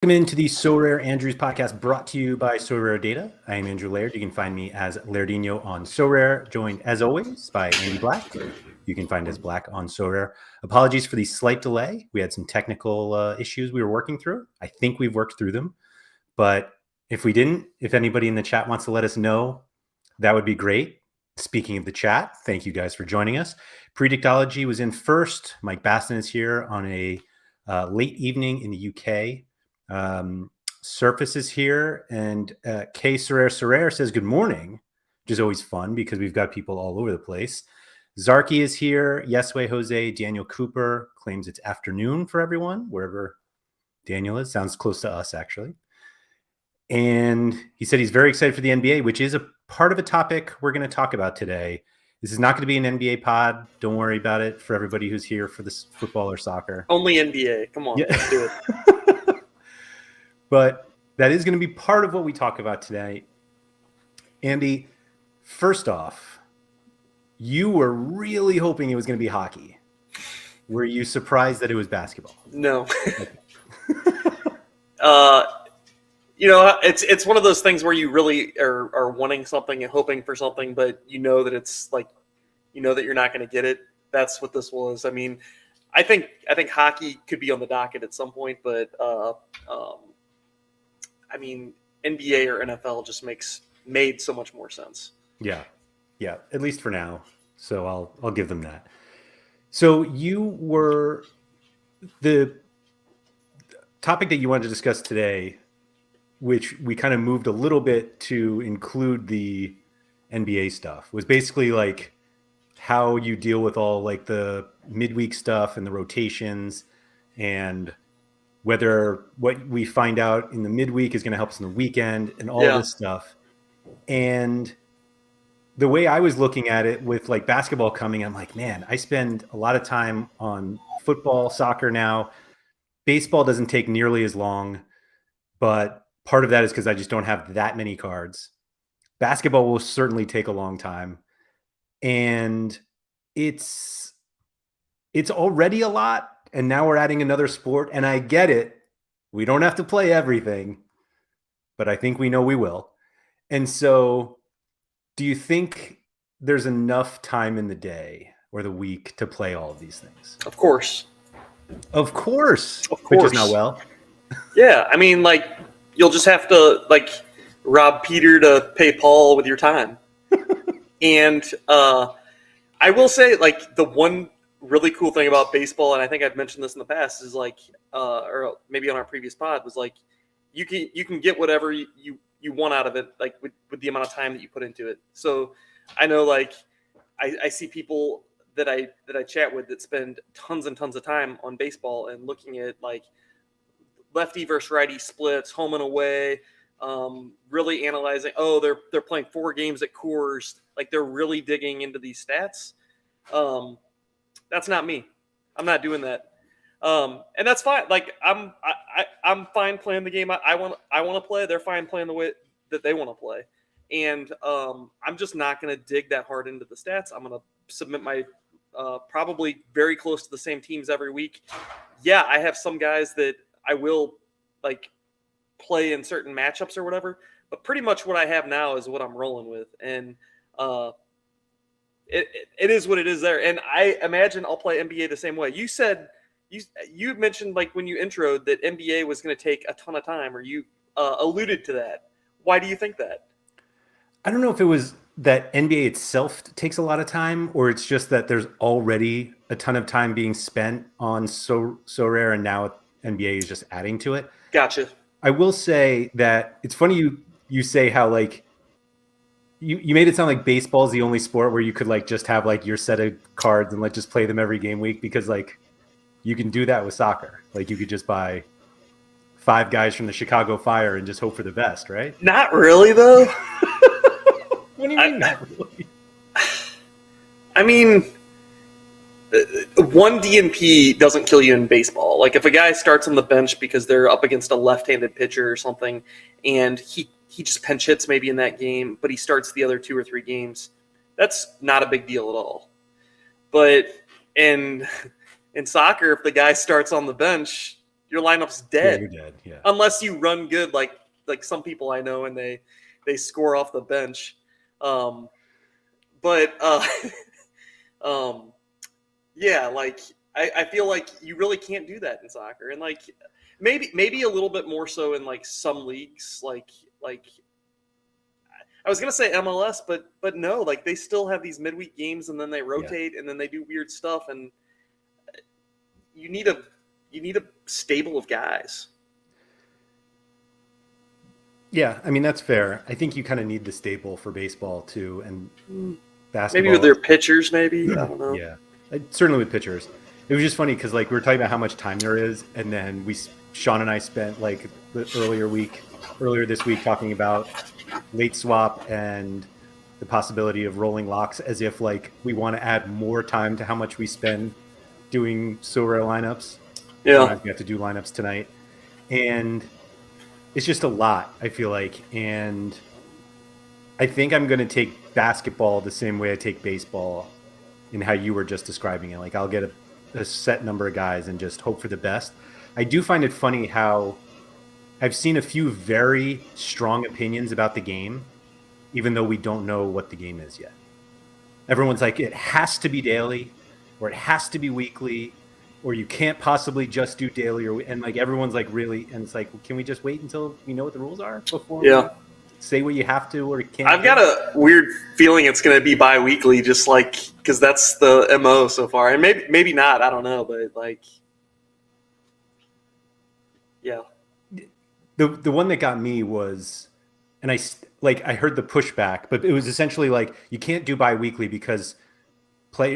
Welcome into the SorareAndrews podcast brought to you by SorareData. I am Andrew Laird. You can find me as Lairdinho on Sorare, joined as always by Andy Black. You can find us Black on Sorare. Apologies for the slight delay. We had some technical issues we were working through. I think we've worked through them. But if we didn't, if anybody in the chat wants to let us know, that would be great. Speaking of the chat, thank you guys for joining us. Predictology was in first. Mike Baston is here on a late evening in the UK. Surface is here, and K Sorare says good morning, which is always fun because we've got people all over the place. Zarky is here. Yesway Jose. Daniel Cooper claims it's afternoon for everyone, wherever Daniel is. Sounds close to us, actually. And he said he's very excited for the NBA, which is a part of a topic we're going to talk about today. This is not going to be an NBA pod. Don't worry about it for everybody who's here for this football or soccer. Only NBA. Come on, yeah. Let's do it. But that is going to be part of what we talk about today. Andy, first off, you were really hoping it was going to be hockey. Were you surprised that it was basketball? No. It's one of those things where you really are wanting something and hoping for something, but you know that it's like, you know that you're not going to get it. That's what this was. I mean, I think hockey could be on the docket at some point, but I mean, NBA or NFL just made so much more sense. Yeah, at least for now. So I'll give them that. So you were the topic that you wanted to discuss today, which we kind of moved a little bit to include the NBA stuff, was basically like how you deal with all like the midweek stuff and the rotations, and whether what we find out in the midweek is going to help us in the weekend and all this stuff. And the way I was looking at it with like basketball coming, I'm like, man, I spend a lot of time on football, soccer now. Baseball doesn't take nearly as long, but part of that is because I just don't have that many cards. Basketball will certainly take a long time. And it's already a lot. And now we're adding another sport, and I get it. We don't have to play everything, but I think we know we will. And so do you think there's enough time in the day or the week to play all of these things? Of course. Which is not well. Yeah, I mean, like, you'll just have to, like, rob Peter to pay Paul with your time. And I will say, like, the one really cool thing about baseball, and I think I've mentioned this in the past, is like, or maybe on our previous pod, was like, you can get whatever you want out of it, like with the amount of time that you put into it. So I know, like, I see people that I chat with that spend tons and tons of time on baseball and looking at like lefty versus righty splits, home and away, really analyzing. Oh, they're playing 4 games at Coors. Like, they're really digging into these stats. That's not me. I'm not doing that. And that's fine. Like, I'm fine playing the game I want to play. They're fine playing the way that they want to play. And I'm just not going to dig that hard into the stats. I'm going to submit my probably very close to the same teams every week. Yeah, I have some guys that I will like play in certain matchups or whatever, but pretty much what I have now is what I'm rolling with. And it is what it is there. And I imagine I'll play NBA the same way. You said you mentioned, like, when you introed that NBA was going to take a ton of time, or you alluded to that. Why do you think that? I don't know if it was that NBA itself takes a lot of time, or it's just that there's already a ton of time being spent on Sorare, and now NBA is just adding to it. Gotcha. I will say that it's funny you say how, like, you made it sound like baseball is the only sport where you could, like, just have, like, your set of cards and, like, just play them every game week, because, like, you can do that with soccer. Like, you could just buy 5 guys from the Chicago Fire and just hope for the best, right? Not really, though. What do you mean, not really? I mean, one DNP doesn't kill you in baseball. Like, if a guy starts on the bench because they're up against a left-handed pitcher or something, and he just pinch hits maybe in that game, but he starts the other 2 or 3 games, that's not a big deal at all. But in soccer, if the guy starts on the bench your lineup's Yeah, dead. you're dead. Yeah. Unless you run good, like some people I know, and they score off the bench. But yeah, like I feel like you really can't do that in soccer, and like maybe a little bit more so in like some leagues, like I was gonna say MLS, but no, like they still have these midweek games, and then they rotate, and then they do weird stuff, and you need a stable of guys. Yeah, I mean that's fair. I think you kind of need the staple for baseball too, and basketball. Maybe with their pitchers, maybe I don't know. Yeah, certainly with pitchers. It was just funny because like we were talking about how much time there is, and then Sean and I spent like the earlier this week talking about late swap and the possibility of rolling locks, as if like we want to add more time to how much we spend doing Sorare lineups. Yeah, we have to do lineups tonight, and it's just a lot, I feel like. And I think I'm going to take basketball the same way I take baseball in how you were just describing it. Like I'll get a set number of guys and just hope for the best. I do find it funny how I've seen a few very strong opinions about the game, even though we don't know what the game is yet. Everyone's like, it has to be daily, or it has to be weekly, or you can't possibly just do daily, and like everyone's like really, and it's like, can we just wait until we know what the rules are before we say what you have to or can't? I've got a weird feeling it's going to be bi-weekly, just like because that's the MO so far, and maybe not. I don't know, but like, yeah. The one that got me was, and I heard the pushback, but it was essentially like you can't do bi-weekly because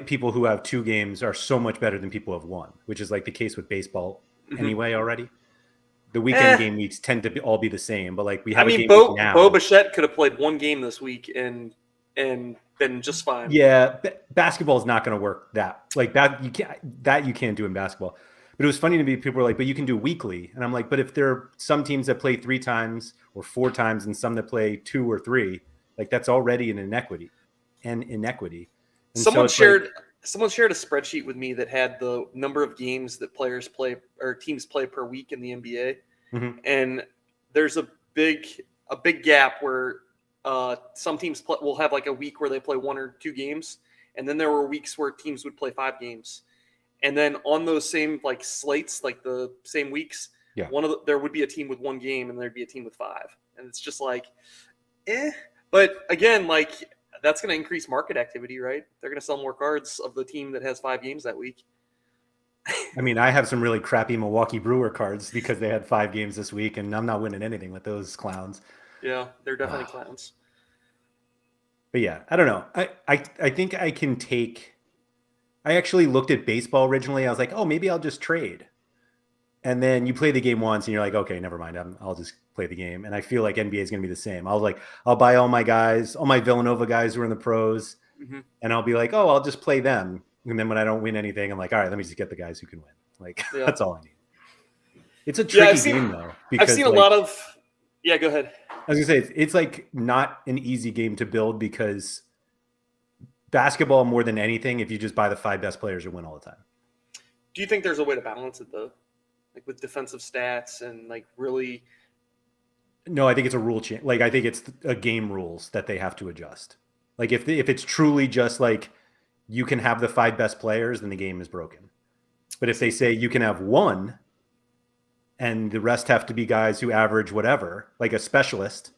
people who have 2 games are so much better than people who have 1, which is like the case with baseball anyway already. The weekend game weeks tend to all be the same, but like we have a game week now. Bo Bichette could have played 1 game this week and been just fine. Yeah, basketball is not going to work that you can't do in basketball. But it was funny to me. People were like, "But you can do weekly," and I'm like, "But if there are some teams that play 3 times or 4 times, and some that play 2 or 3, like that's already an inequity." And someone shared a spreadsheet with me that had the number of games that players play or teams play per week in the NBA, and there's a big gap where some teams will have like a week where they play 1 or 2 games, and then there were weeks where teams would play 5 games. And then on those same like slates, like the same weeks, there would be a team with 1 game and there'd be a team with 5. And it's just like, But again, like that's going to increase market activity, right? They're going to sell more cards of the team that has 5 games that week. I mean, I have some really crappy Milwaukee Brewer cards because they had 5 games this week, and I'm not winning anything with those clowns. Yeah, they're definitely clowns. But yeah, I don't know. I think I can take. I actually looked at baseball originally. I was like, oh, maybe I'll just trade. And then you play the game once and you're like, okay, never mind. I'll just play the game. And I feel like NBA is going to be the same. I'll buy all my guys, all my Villanova guys who are in the pros. And I'll be like, oh, I'll just play them. And then when I don't win anything, I'm like, all right, let me just get the guys who can win. Like, that's all I need. It's a tricky game, though. Because, I've seen a lot of – yeah, go ahead. I was going to say, it's like not an easy game to build because – basketball, more than anything, if you just buy the 5 best players, you win all the time. Do you think there's a way to balance it though, like with defensive stats and like really? No, I think it's a rule change. Like I think it's a game rules that they have to adjust. Like if it's truly just like you can have the 5 best players, then the game is broken. But if they say you can have 1, and the rest have to be guys who average whatever, like a specialist.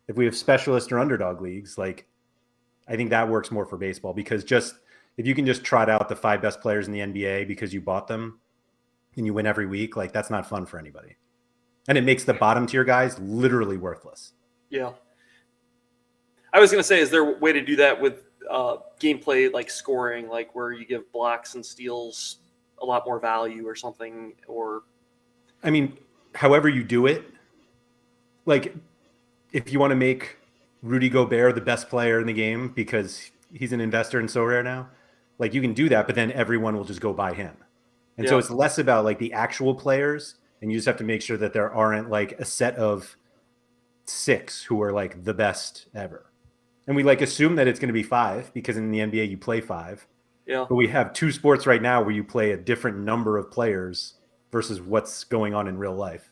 If we have specialist or underdog leagues, like. I think that works more for baseball because just if you can just trot out the 5 best players in the NBA because you bought them and you win every week, like that's not fun for anybody. And it makes the bottom tier guys literally worthless. Yeah. I was going to say, is there a way to do that with gameplay, like scoring, like where you give blocks and steals a lot more value or something? Or, I mean, however you do it, like if you want to make Rudy Gobert the best player in the game because he's an investor in Sorare now, like you can do that, but then everyone will just go buy him. And so it's less about like the actual players, and you just have to make sure that there aren't like a set of 6 who are like the best ever. And we like assume that it's going to be 5 because in the NBA you play 5. Yeah. But we have 2 sports right now where you play a different number of players versus what's going on in real life.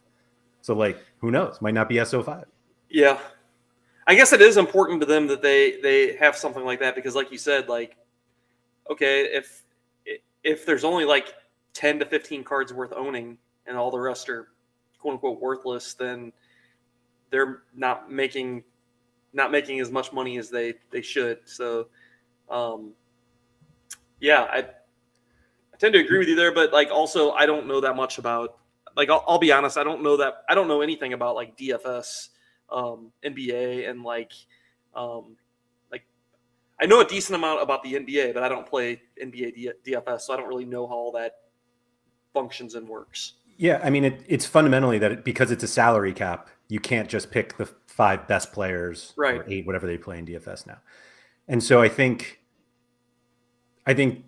So like, who knows? Might not be SO5. Yeah. I guess it is important to them that they have something like that because, like you said, like, okay, if there's only like 10 to 15 cards worth owning and all the rest are quote unquote worthless, then they're not making as much money as they should. So, yeah, I tend to agree with you there, but like also I don't know that much about like I'll be honest, I don't know anything about like DFS, NBA, and like I know a decent amount about the NBA, but I don't play NBA DFS, so I don't really know how all that functions and works. Yeah, I mean, it's fundamentally that because it's a salary cap, you can't just pick the 5 best players Right. or 8, whatever they play in DFS now. And so I think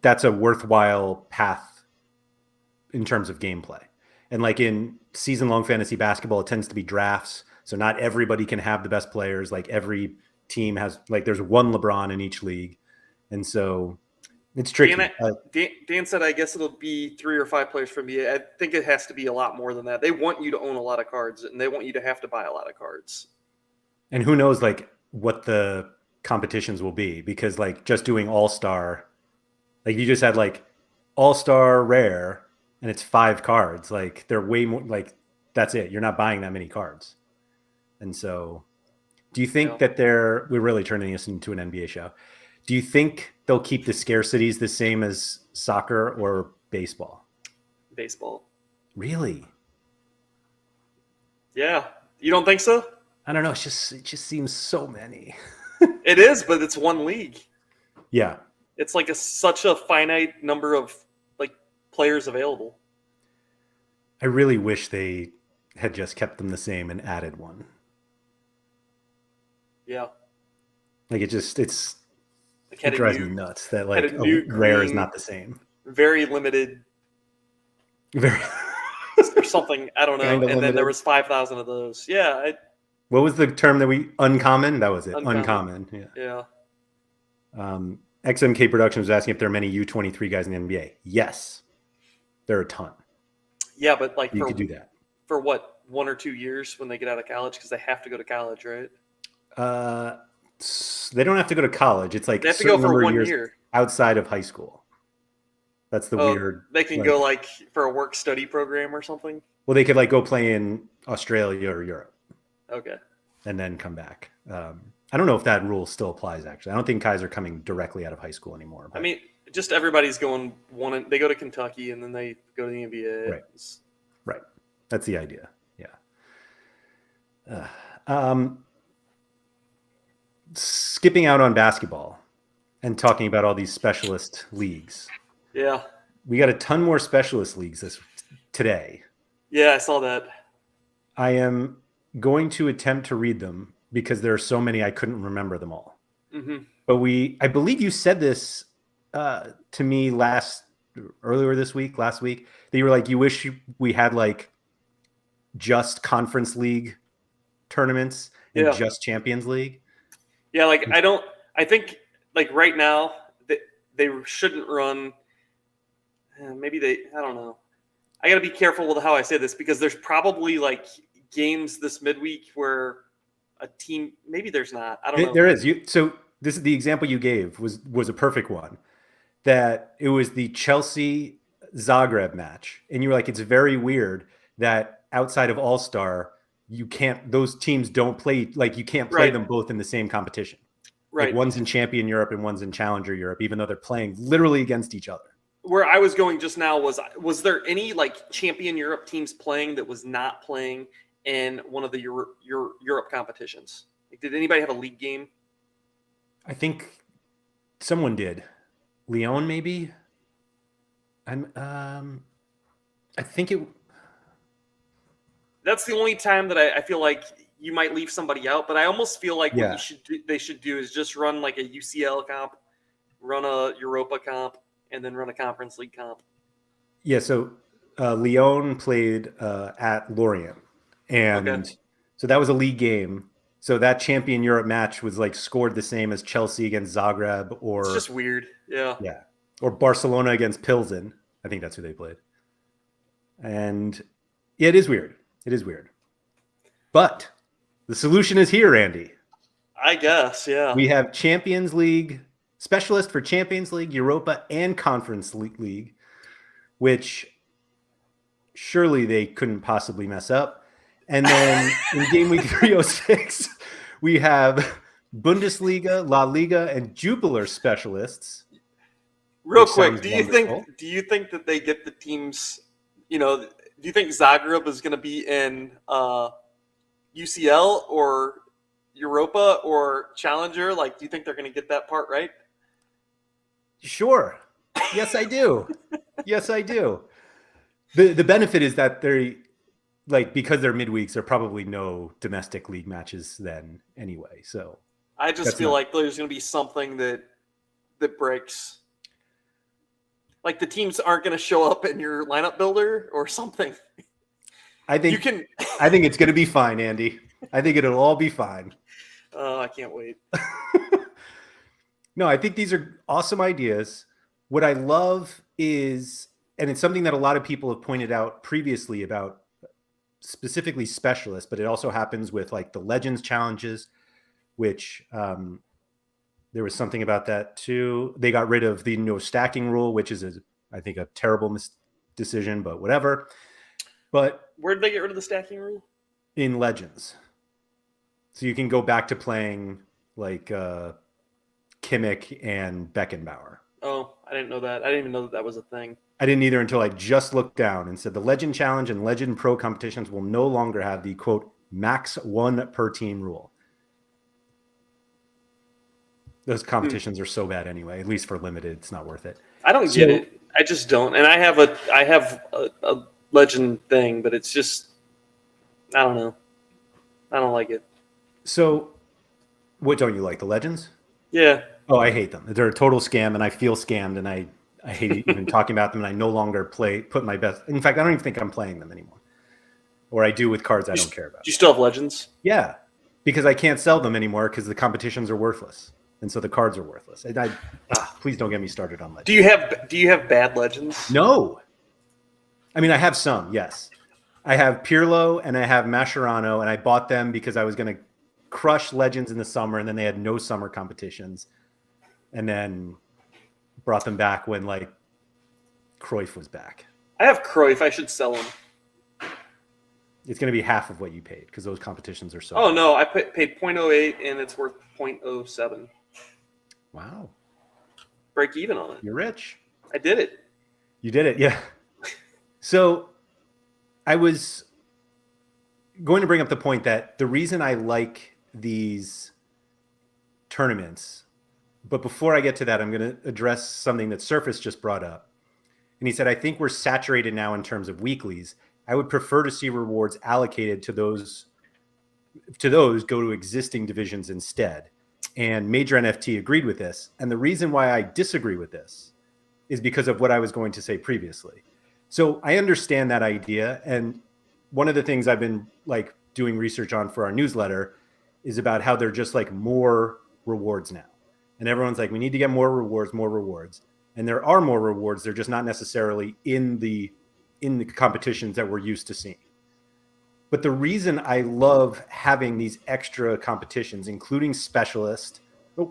that's a worthwhile path in terms of gameplay. And like in season-long fantasy basketball, it tends to be drafts, so not everybody can have the best players. Like every team has like there's one LeBron in each league, and so it's tricky. Dan said, I guess it'll be 3 or 5 players from NBA. I think it has to be a lot more than that. They want you to own a lot of cards, and they want you to have to buy a lot of cards. And who knows, like, what the competitions will be, because, like, just doing All-Star, like, you just had, like, All-Star Rare, and it's 5 cards. Like, they're way more, like, that's it. You're not buying that many cards. And so, do you think that we're really turning this into an NBA show. Do you think they'll keep the scarcities the same as soccer or baseball? Baseball. Really? Yeah. You don't think so? I don't know. It just seems so many. It is, but it's one league. Yeah. It's like such a finite number of like players available. I really wish they had just kept them the same and added one. Yeah. Like it drives me nuts that like a rare is not the same. Very limited. Very or something, I don't know. And limited. Then there was 5,000 of those. Yeah. What was the term that uncommon? That was it. Uncommon. Yeah. XMK Productions was asking if there are many U23 guys in the NBA. Yes. There are a ton. Yeah, but like you could do that. For what, 1 or 2 years when they get out of college? Because they have to go to college, right? They don't have to go to college. It's like they have to go for 1 year outside of high school. That's the weird. They can go like for a work study program or something. Well, they could like go play in Australia or Europe. Okay. And then come back. I don't know if that rule still applies. Actually, I don't think guys are coming directly out of high school anymore. But... I mean, just everybody's going one. They go to Kentucky and then they go to the NBA. Right. Right. That's the idea. Yeah. Skipping out on basketball and talking about all these specialist leagues. Yeah. We got a ton more specialist leagues today. Yeah, I saw that. I am going to attempt to read them because there are so many I couldn't remember them all. Mm-hmm. But I believe you said this to me last week, that you were like, you wish we had like just Conference League tournaments and just Champions League. Yeah, like I think like right now they shouldn't run. Maybe I don't know. I got to be careful with how I say this because there's probably like games this midweek where a team, maybe there's not. I don't know. There is. So this is the example you gave was a perfect one. That it was the Chelsea Zagreb match, and you were like, it's very weird that outside of All-Star, those teams don't play, like you can't play them both in the same competition. Right. Like one's in Champion Europe and one's in Challenger Europe, even though they're playing literally against each other. Where I was going just now was there any like Champion Europe teams playing that was not playing in one of the Europe competitions? Like, did anybody have a league game? I think someone did. Lyon, maybe. I think it. That's the only time that I feel like you might leave somebody out, but I almost feel like what they should do is just run like a UCL comp, run a Europa comp, and then run a Conference League comp. Yeah, so Lyon played at Lorient, and so that was a league game. So that Champion Europe match was like scored the same as Chelsea against Zagreb, or it's just weird, yeah, or Barcelona against Pilsen. I think that's who they played. And yeah, it is weird. It is weird. But the solution is here, Andy. I guess, yeah. We have Champions League specialist for Champions League, Europa, and Conference League, which surely they couldn't possibly mess up. And then in game week 306, we have Bundesliga, La Liga, and Jupiler specialists. Real which quick, sounds do you think that they get the teams? Do you think Zagreb is going to be in UCL or Europa or Challenger? Like, do you think they're going to get that part right? Sure. Yes, I do. Yes, I do. The benefit is that they're because they're midweeks, there are probably no domestic league matches then anyway. So I just feel like there's going to be something that breaks. Like the teams aren't going to show up in your lineup builder or something. I think it's going to be fine, Andy. I think it'll all be fine. I can't wait. No, I think these are awesome ideas. What I love is, and it's something that a lot of people have pointed out previously about specifically specialists, but it also happens with like the Legends challenges, which there was something about that too. They got rid of the no stacking rule, which is, I think, a terrible decision, but whatever. But where did they get rid of the stacking rule? In Legends. So you can go back to playing like Kimmich and Beckenbauer. Oh, I didn't know that. I didn't even know that was a thing. I didn't either until I just looked down and said the Legend Challenge and Legend Pro competitions will no longer have the, quote, max one per team rule. Those competitions are so bad anyway, at least for limited. It's not worth it. I don't get it. I just don't. And I have a Legend thing, but it's just, I don't know. I don't like it. So what don't you like? The Legends? Yeah. Oh, I hate them. They're a total scam, and I feel scammed, and I hate even talking about them, and I no longer put my best. In fact, I don't even think I'm playing them anymore. Or I do with cards I don't care about. Do you still have Legends? Yeah, because I can't sell them anymore because the competitions are worthless. And so the cards are worthless. And please don't get me started on Legends. Do you have bad Legends? No. I mean, I have some, yes. I have Pirlo and I have Mascherano, and I bought them because I was going to crush Legends in the summer, and then they had no summer competitions. And then brought them back when, like, Cruyff was back. I have Cruyff. I should sell him. It's going to be half of what you paid because those competitions are so Oh, no. I paid 0.08, and it's worth 0.07. Wow. Break even on it. You're rich. I did it. You did it, yeah. So I was going to bring up the point that the reason I like these tournaments, but before I get to that, I'm going to address something that Surface just brought up. And he said, I think we're saturated now in terms of weeklies. I would prefer to see rewards allocated to those go to existing divisions instead. And Major NFT agreed with this. And the reason why I disagree with this is because of what I was going to say previously. So I understand that idea. And one of the things I've been like doing research on for our newsletter is about how they're just like more rewards now. And everyone's like, we need to get more rewards. And there are more rewards. They're just not necessarily in the competitions that we're used to seeing. But the reason I love having these extra competitions, including specialist,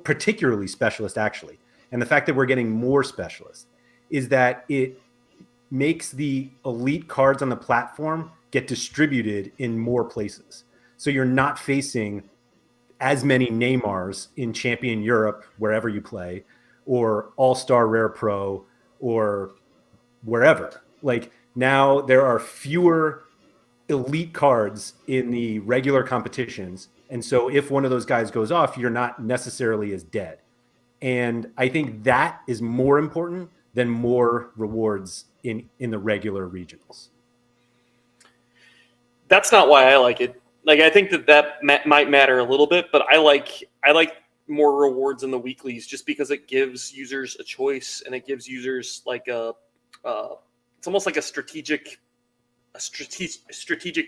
particularly specialist actually, and the fact that we're getting more specialists, is that it makes the elite cards on the platform get distributed in more places. So you're not facing as many Neymars in Champion Europe, wherever you play, or All-Star Rare Pro, or wherever. Like now there are fewer elite cards in the regular competitions. And so if one of those guys goes off, you're not necessarily as dead. And I think that is more important than more rewards in the regular regionals. That's not why I like it. Like, I think that might matter a little bit, but I like more rewards in the weeklies just because it gives users a choice, and it gives users like it's almost like a strategic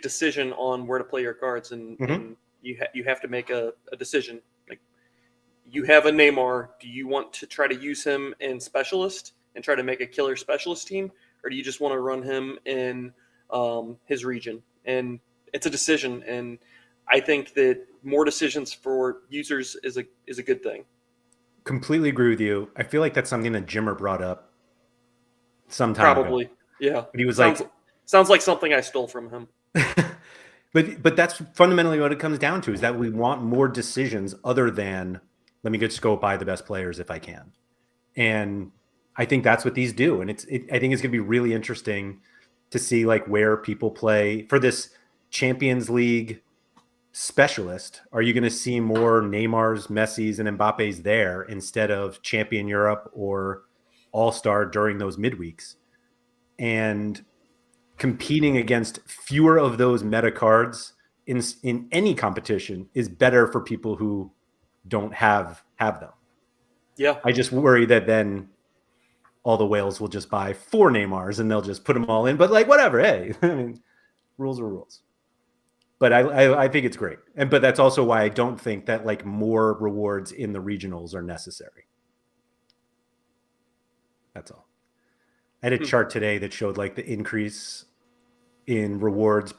decision on where to play your cards, and, and you have to make a decision. Like, you have a Neymar, do you want to try to use him in specialist and try to make a killer specialist team, or do you just want to run him in his region, and it's a decision. And I think that more decisions for users is a good thing. Completely agree with you. I feel like that's something that Jimmer brought up some time ago. Probably, yeah. But he was Sounds like something I stole from him. but that's fundamentally what it comes down to, is that we want more decisions other than let me just go buy the best players if I can. And I think that's what these do. And I think it's going to be really interesting to see like where people play for this Champions League specialist. Are you going to see more Neymars, Messis, and Mbappe's there instead of Champion Europe or All-Star during those midweeks? And competing against fewer of those meta cards in any competition is better for people who don't have them. Yeah. I just worry that then all the whales will just buy 4 Neymars and they'll just put them all in. But like, whatever. Hey, I mean, rules are rules. But I think it's great. But that's also why I don't think that like more rewards in the regionals are necessary. That's all. I had a chart today that showed like the increase in rewards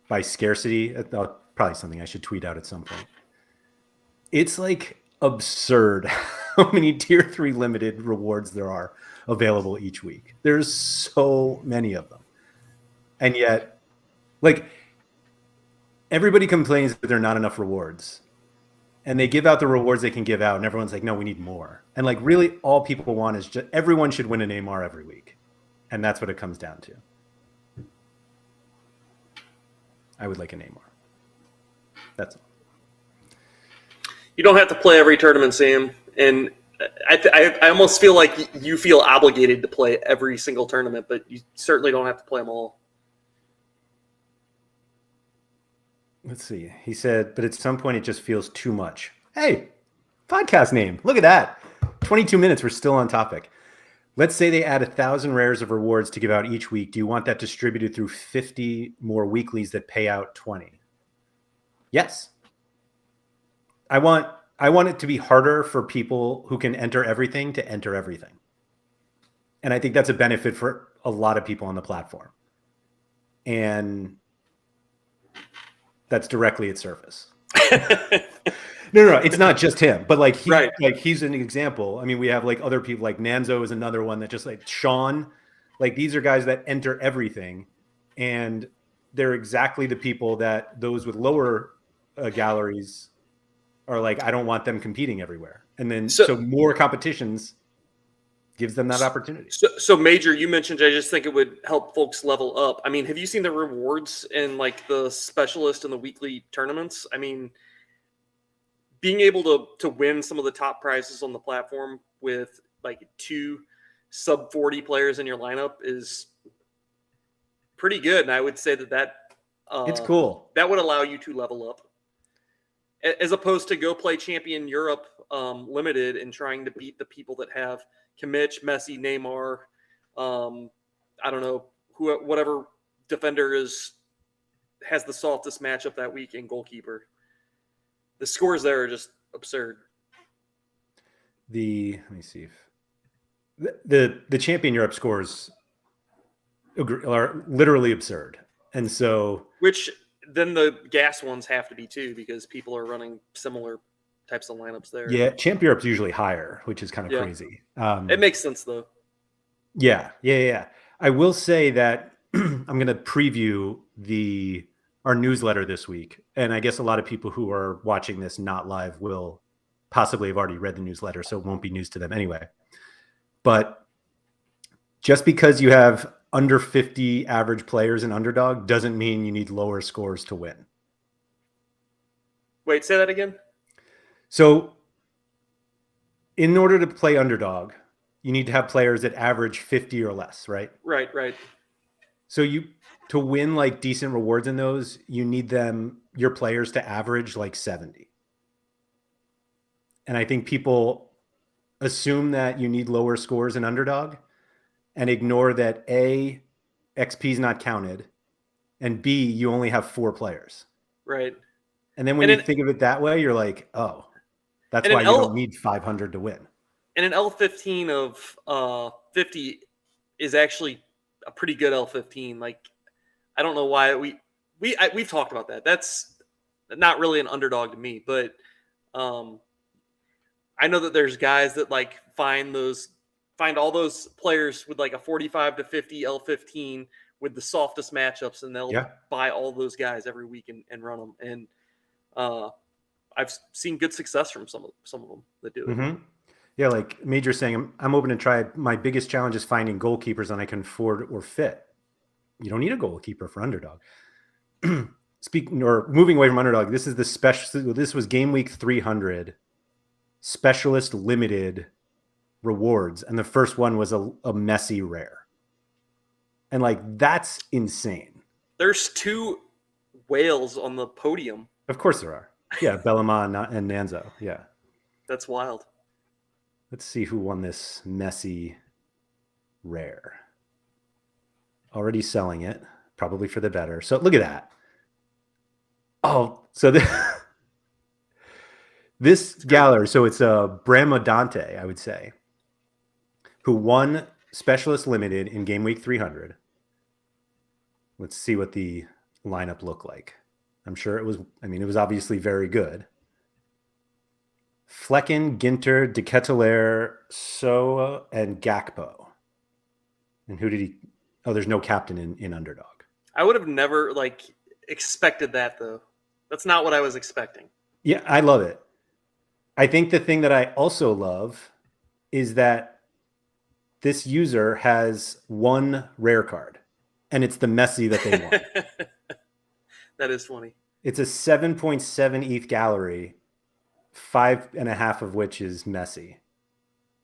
by scarcity. Probably something I should tweet out at some point. It's like absurd how many tier 3 limited rewards there are available each week. There's so many of them. And yet, like, everybody complains that there are not enough rewards. And they give out the rewards they can give out, and everyone's like, no, we need more. And like, really, all people want is just everyone should win an Neymar every week. And that's what it comes down to. I would like a Neymar. That's all. You don't have to play every tournament, Sam. And I almost feel like you feel obligated to play every single tournament, but you certainly don't have to play them all. Let's see. He said, but at some point it just feels too much. Hey, podcast name. Look at that. 22 minutes. We're still on topic. Let's say they add 1,000 rares of rewards to give out each week. Do you want that distributed through 50 more weeklies that pay out 20? Yes. I want it to be harder for people who can enter everything to enter everything. And I think that's a benefit for a lot of people on the platform. And that's directly at Surface. No, it's not just him, but like he's an example. I mean, we have like other people, like Nanzo is another one that just like Sean, like these are guys that enter everything, and they're exactly the people that those with lower galleries are like, I don't want them competing everywhere. And then so more competitions gives them that opportunity. So Major, you mentioned, I just think it would help folks level up. I mean, have you seen the rewards in like the specialist and the weekly tournaments? I mean, being able to win some of the top prizes on the platform with like 2 sub 40 players in your lineup is pretty good. And I would say that it's cool. That would allow you to level up, as opposed to go play Champion Europe limited and trying to beat the people that have Kimmich, Messi, Neymar, I don't know, whatever defender has the softest matchup that week in goalkeeper. The scores there are just absurd. Let me see if the Champion Europe scores are literally absurd, and so which then the gas ones have to be too, because people are running similar types of lineups there. Yeah, Champ Europe's usually higher, which is kind of crazy. It makes sense though. Yeah. I will say that I'm going to preview our newsletter this week, and I guess a lot of people who are watching this not live will possibly have already read the newsletter, so it won't be news to them anyway. But just because you have under 50 average players in Underdog doesn't mean you need lower scores to win. Wait, say that again? So in order to play Underdog, you need to have players that average 50 or less, right? Right. So to win like decent rewards in those, you need your players to average like 70. And I think people assume that you need lower scores in Underdog and ignore that A, XP is not counted, and B, you only have 4 players. Right. And then when you think of it that way, you're like, oh, that's why you don't need 500 to win. And an L15 of 50 is actually a pretty good L15. Like, I don't know why we've talked about that. That's not really an underdog to me, but I know that there's guys that like find all those players with like a 45 to 50 L15 with the softest matchups, and they'll Yeah. buy all those guys every week and run them. And I've seen good success from some of them that do it. Mm-hmm. Yeah, like Major saying, I'm open to try. My biggest challenge is finding goalkeepers and I can afford or fit. You don't need a goalkeeper for Underdog. Speaking or moving away from Underdog, this is the special. This was game week 300 specialist limited rewards, and the first one was a Messi rare, and like that's insane. There's 2 whales on the podium. Of course there are. Yeah, Bellama and Nanzo. Yeah, that's wild. Let's see who won this Messi rare. Already selling it, probably for the better. So look at that. Oh, so this gallery, so it's a Bramodante, I would say, who won Specialist Limited in game week 300. Let's see what the lineup looked like. I'm sure it was, it was obviously very good. Flecken, Ginter, De Ketelaere, Soa, and Gakpo. And who did he? Oh, there's no captain in Underdog. I would have never expected that though. That's not what I was expecting. Yeah, I love it. I think the thing that I also love is that this user has one rare card, and it's the Messi that they want. That is funny. It's a 7.7 ETH gallery, 5.5 of which is Messi.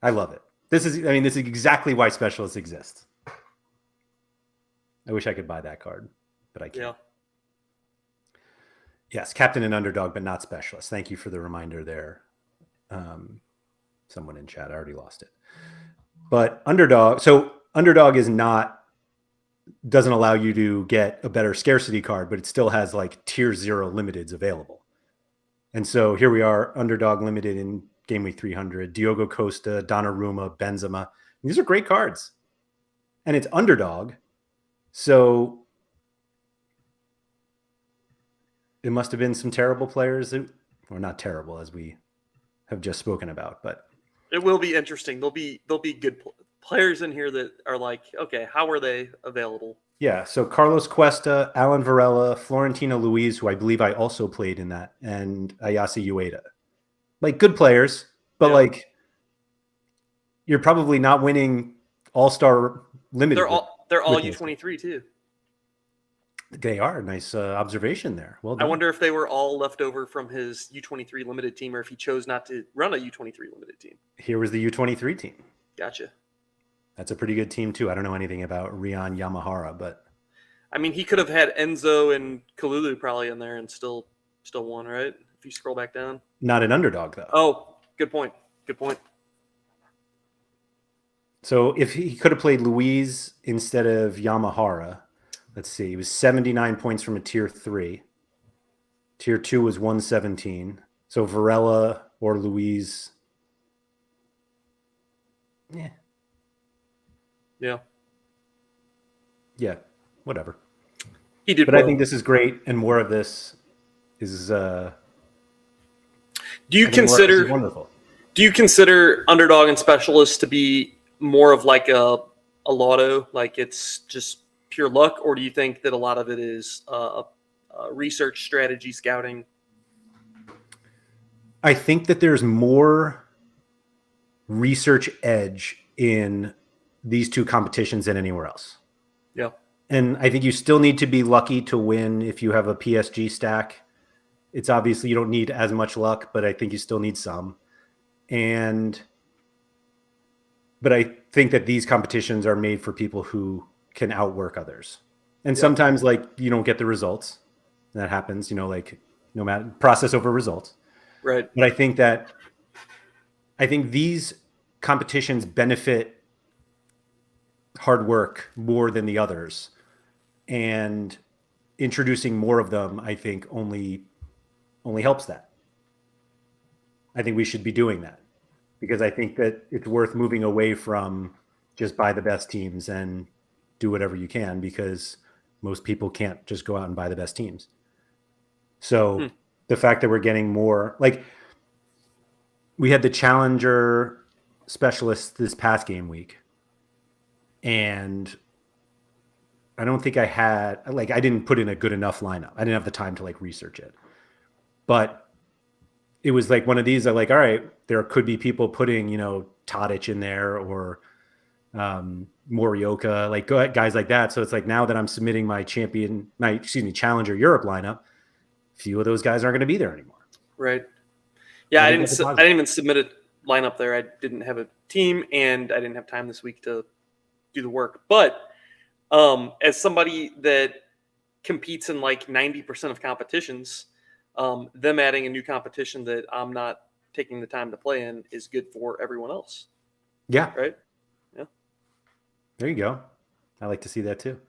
I love it. This is exactly why specialists exist. I wish I could buy that card, but I can't. Yeah. Yes, captain and Underdog, but not specialist. Thank you for the reminder there. Someone in chat, I already lost it. But Underdog, so Underdog doesn't allow you to get a better scarcity card, but it still has like tier 0 limiteds available. And so here we are, Underdog limited in game week 300, Diogo Costa, Donnarumma, Benzema. These are great cards. And it's Underdog. So it must have been some terrible players, or not terrible as we have just spoken about, but it will be interesting. There'll be good players in here that are like, okay, how are they available? Yeah, so Carlos Cuesta, Alan Varela, Florentino Luis, who I believe I also played in that, and Ayase Ueda. Like good players, but you're probably not winning All-Star Limited. They're all U23 too. They are. Nice observation there. Well done. I wonder if they were all left over from his U23 limited team, or if he chose not to run a U23 limited team. Here was the U23 team. Gotcha. That's a pretty good team too. I don't know anything about Rian Yamahara, but he could have had Enzo and Kalulu probably in there and still won, right? If you scroll back down. Not an Underdog though. Oh, good point. Good point. So if he could have played Luis instead of Yamahara, let's see, he was 79 points from a tier 3. Tier 2 was 117. So Varela or Luis. Yeah. Yeah. Yeah, whatever. He did But well. I think this is great, and more of this is do you consider wonderful. Do you consider Underdog and Specialist to be more of like a lotto, like it's just pure luck, or do you think that a lot of it is research, strategy, scouting? I think that there's more research edge in these two competitions than anywhere else. Yeah. And I think you still need to be lucky to win if you have a PSG stack. It's obviously you don't need as much luck, but I think you still need some. But I think that these competitions are made for people who can outwork others. And sometimes you don't get the results. That happens, no matter process over results. Right. But I think these competitions benefit hard work more than the others. And introducing more of them, I think only helps that. I think we should be doing that because I think that it's worth moving away from just buy the best teams and do whatever you can, because Most people can't just go out and buy the best teams. So the fact that we're getting more, like we had the challenger specialists this past game week, and I don't think I didn't put in a good enough lineup. I didn't have the time to like research it, but it was like one of these. I like, all right, there could be people putting, Tadic in there or Morioka, like guys like that. So it's like now that I'm submitting my challenger Europe lineup, a few of those guys aren't going to be there anymore. Right. Yeah, I didn't even submit a lineup there. I didn't have a team, and I didn't have time this week to do the work. But as somebody that competes in like 90% of competitions, them adding a new competition that I'm not taking the time to play in is good for everyone else. Yeah. Right. Yeah. There you go. I like to see that too.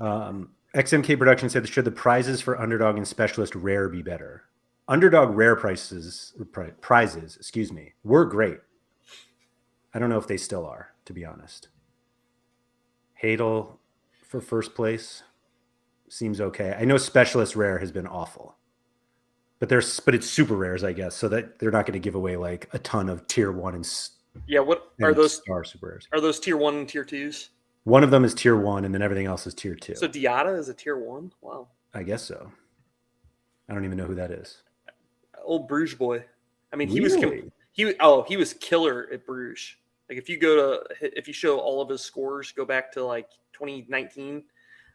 XMK Production said, should the prizes for Underdog and Specialist Rare be better? Underdog Rare prizes, were great. I don't know if they still are, to be honest. Hadel for first place seems okay. I know Specialist Rare has been awful, but it's super rares, I guess, so that they're not going to give away like a ton of tier 1 and what are those star super rares? Are those tier 1 and tier 2s? One of them is tier 1, and then everything else is tier 2. So Diata is a tier 1? Wow. I guess so. I don't even know who that is. Old Bruges boy. I mean, really? he was killer at Bruges. Like if you show all of his scores, go back to like 2019.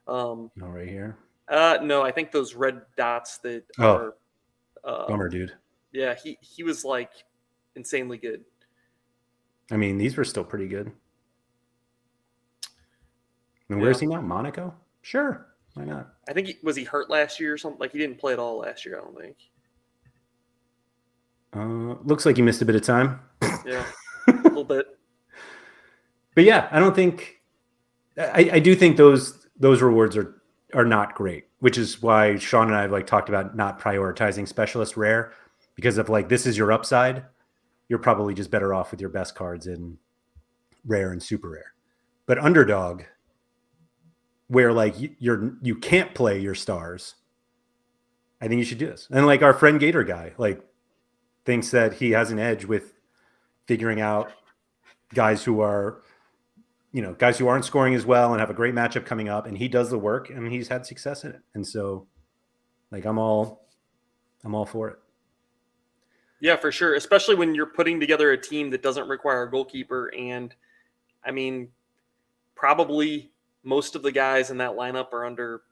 Right here. No, I think those red dots that are. Bummer, dude. Yeah, he was like insanely good. I mean, these were still pretty good. And where is he now? Monaco? Sure. Why not? I think was he hurt last year or something? Like he didn't play at all last year, I don't think. Looks like he missed a bit of time. Yeah, a little bit. But yeah, I don't think I do think those rewards are not great, which is why Sean and I have like talked about not prioritizing Specialist Rare, because if like this is your upside, you're probably just better off with your best cards in Rare and Super Rare. But Underdog, where like you can't play your stars, I think you should do this. And like our friend Gator guy, like thinks that he has an edge with figuring out guys who aren't scoring as well and have a great matchup coming up, and he does the work and he's had success in it. And so like I'm all for it. Yeah, for sure. Especially when you're putting together a team that doesn't require a goalkeeper. And I mean, probably most of the guys in that lineup are under,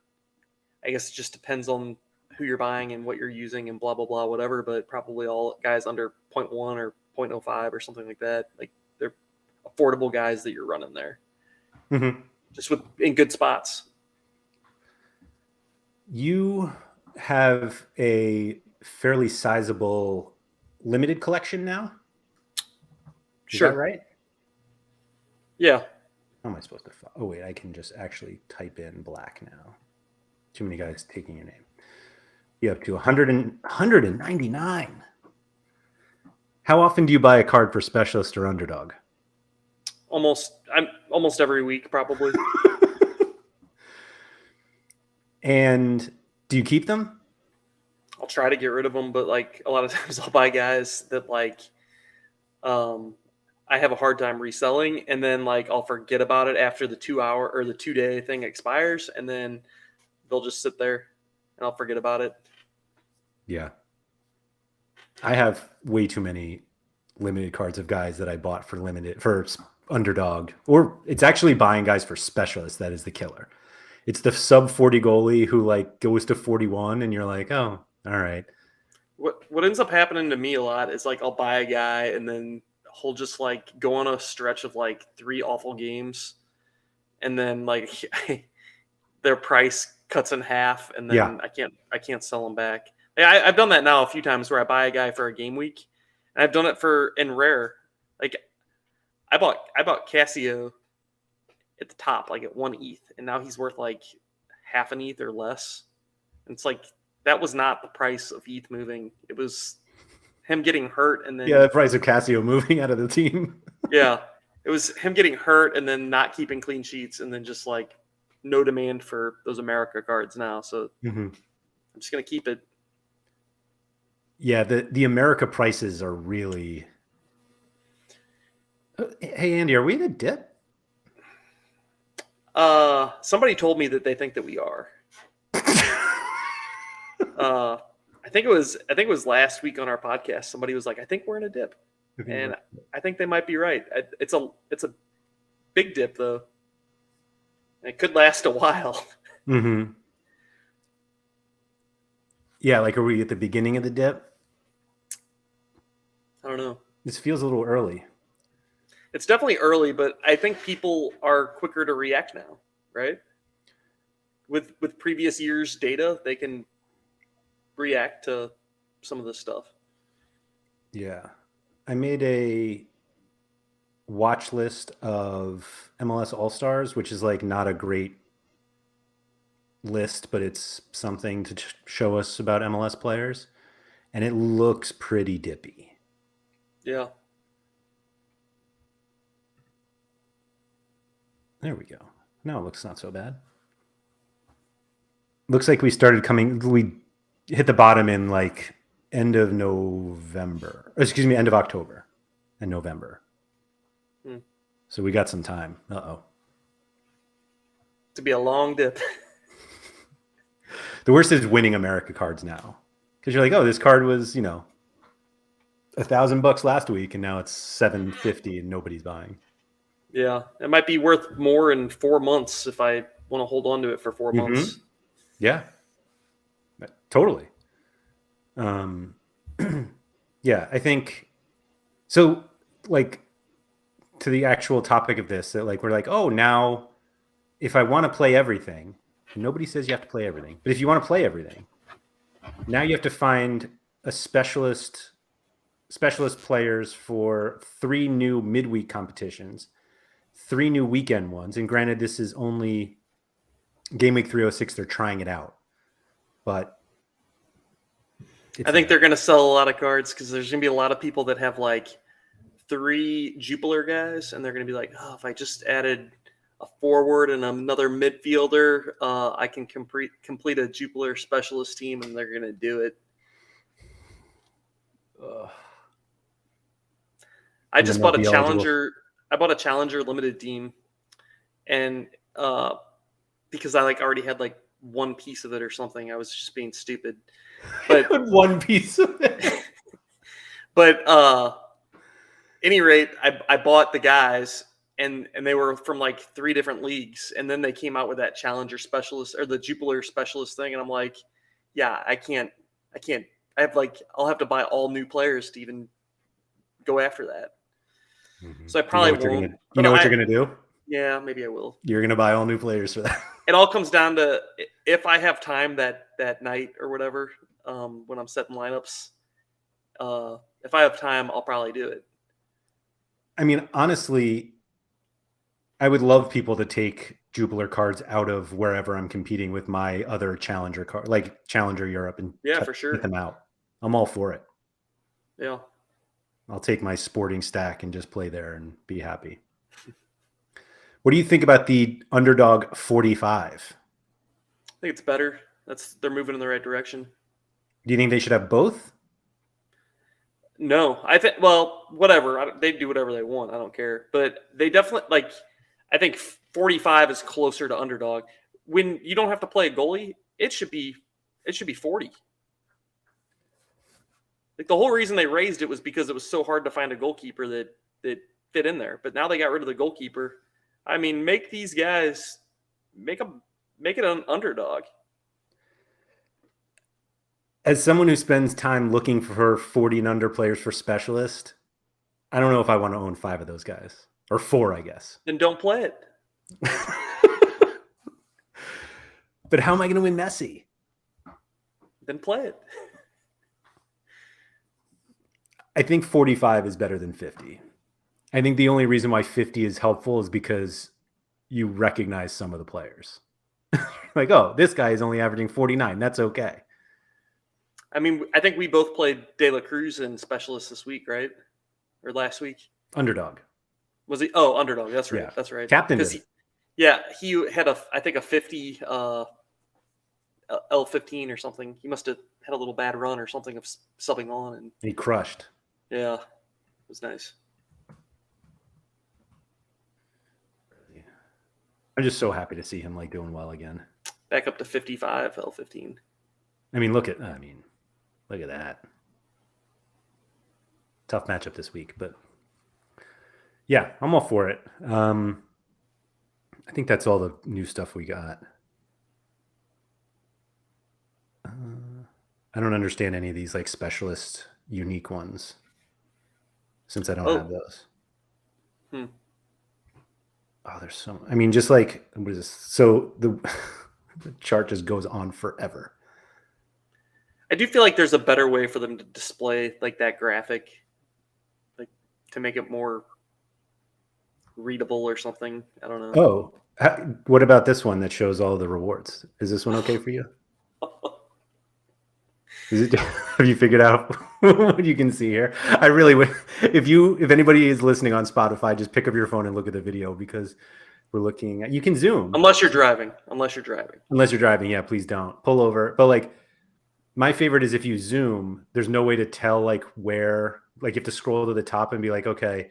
I guess it just depends on who you're buying and what you're using and blah, blah, blah, whatever, but probably all guys under 0.1 or 0.05 or something like that. Like they're affordable guys that you're running there. Mm-hmm. Just in good spots. You have a fairly sizable limited collection now. Is Sure. that right? Yeah. How am I supposed to? Oh wait, I can just actually type in Black now. Too many guys taking your name. You have to 199. How often do you buy a card for Specialist or Underdog? Almost every week, probably. And do you keep them? I'll try to get rid of them, but like a lot of times I'll buy guys that like I have a hard time reselling, and then like I'll forget about it after the 2 hour or the 2 day thing expires, and then they'll just sit there and I'll forget about it. Yeah. I have way too many limited cards of guys that I bought for Underdog, or it's actually buying guys for Specialists that is the killer. It's the sub 40 goalie who like goes to 41 and you're like, oh, all right. What ends up happening to me a lot is like I'll buy a guy and then he'll just like go on a stretch of like 3 awful games, and then like their price cuts in half, and then I can't sell them back. I've done that now a few times where I buy a guy for a game week, and I've done it in Rare. Like I bought Casio at the top, like at 1 ETH, and now he's worth like half an ETH or less. And it's like that was not the price of ETH moving. It was him getting hurt, and then the price of Casio moving out of the team. Yeah, it was him getting hurt and then not keeping clean sheets, and then just like no demand for those America cards now, so I'm just gonna keep it. Yeah, the America prices are really. Hey Andy, are we in a dip? Somebody told me that they think that we are. I think it was last week on our podcast. Somebody was like, "I think we're in a dip," and I think they might be right. It's a big dip though. It could last a while. Mm-hmm. Yeah, like are we at the beginning of the dip? I don't know. This feels a little early. It's definitely early, but I think people are quicker to react now, right? With previous years' data, they can react to some of this stuff. Yeah. I made a watch list of MLS All-Stars, which is like not a great list, but it's something to show us about MLS players. And it looks pretty dippy. Yeah. There we go. No, it looks not so bad. Looks like we hit the bottom in like end of November. Excuse me, end of October and November. So we got some time. Uh-oh. To be a long dip. The worst is winning America cards now. Because you're like, oh, this card was, $1,000 last week, and now it's $750 and nobody's buying. Yeah. It might be worth more in 4 months if I want to hold on to it for 4 months. Yeah. Totally. Yeah, I think so. Like, to the actual topic of this, that like we're like, oh, now if I want to play everything, nobody says you have to play everything, but if you want to play everything, now you have to find a specialist players for 3 new midweek competitions, 3 new weekend ones, and granted, this is only game week 306. They're trying it out, but I think they're going to sell a lot of cards because there's going to be a lot of people that have like 3 Jupiler guys, and they're going to be like, oh, if I just added a forward and another midfielder, I can complete a Jupiler specialist team, and they're going to do it. I just bought a Challenger. I bought a Challenger limited team, and because I already had one piece of it or something, I was just being stupid. But one piece of it. But any rate, I bought the guys, and they were from 3 different leagues, and then they came out with that Challenger specialist or the Jupiler specialist thing, and I'm like, yeah, I can't. I have I'll have to buy all new players to even go after that. Mm-hmm. So I probably won't. You know what you're gonna do? Yeah, maybe I will. You're gonna buy all new players for that. It all comes down to if I have time that night or whatever, when I'm setting lineups. If I have time, I'll probably do it. I mean, honestly, I would love people to take Jupiler cards out of wherever I'm competing with my other Challenger card, like Challenger Europe, and for sure, get them out. I'm all for it. Yeah. I'll take my sporting stack and just play there and be happy. What do you think about the Underdog 45? I think it's better. They're moving in the right direction. Do you think they should have both? No, I think. Well, whatever. They do whatever they want. I don't care. But they definitely I think 45 is closer to Underdog. When you don't have to play a goalie, it should be 40. The whole reason they raised it was because it was so hard to find a goalkeeper that fit in there. But now they got rid of the goalkeeper. I mean, make these guys make it an Underdog. As someone who spends time looking for 40 and under players for specialist, I don't know if I want to own 5 of those guys. Or 4, I guess. Then don't play it. But how am I going to win Messi? Then play it. I think 45 is better than 50. I think the only reason why 50 is helpful is because you recognize some of the players. Oh, this guy is only averaging 49. That's okay. I mean, I think we both played De La Cruz in Specialist this week, right? Or last week? Underdog. Was he? Oh, Underdog. That's right. Yeah. That's right. Captain did. Yeah, he had I think a 50 L15 or something. He must have had a little bad run or something of subbing on, and He crushed. yeah, it was nice. I'm just so happy to see him like doing well again. Back up to 55 L15. I mean, look at that. Tough matchup this week, but yeah, I'm all for it. I think that's all the new stuff we got. I don't understand any of these like specialist unique ones since I don't have those. Oh, there's so. I mean, just like what is this? So the chart just goes on forever. I do feel like there's a better way for them to display like that graphic, like to make it more readable or something. I don't know. Oh, what about this one that shows all the rewards? Is this one okay for you? Have you figured out what you can see here? I really would. If anybody is listening on Spotify, just pick up your phone and look at the video because we're looking at. You can zoom unless you're driving. Yeah, please don't pull over. But like, my favorite is if you zoom. There's no way to tell like where. Like you have to scroll to the top and be like, okay,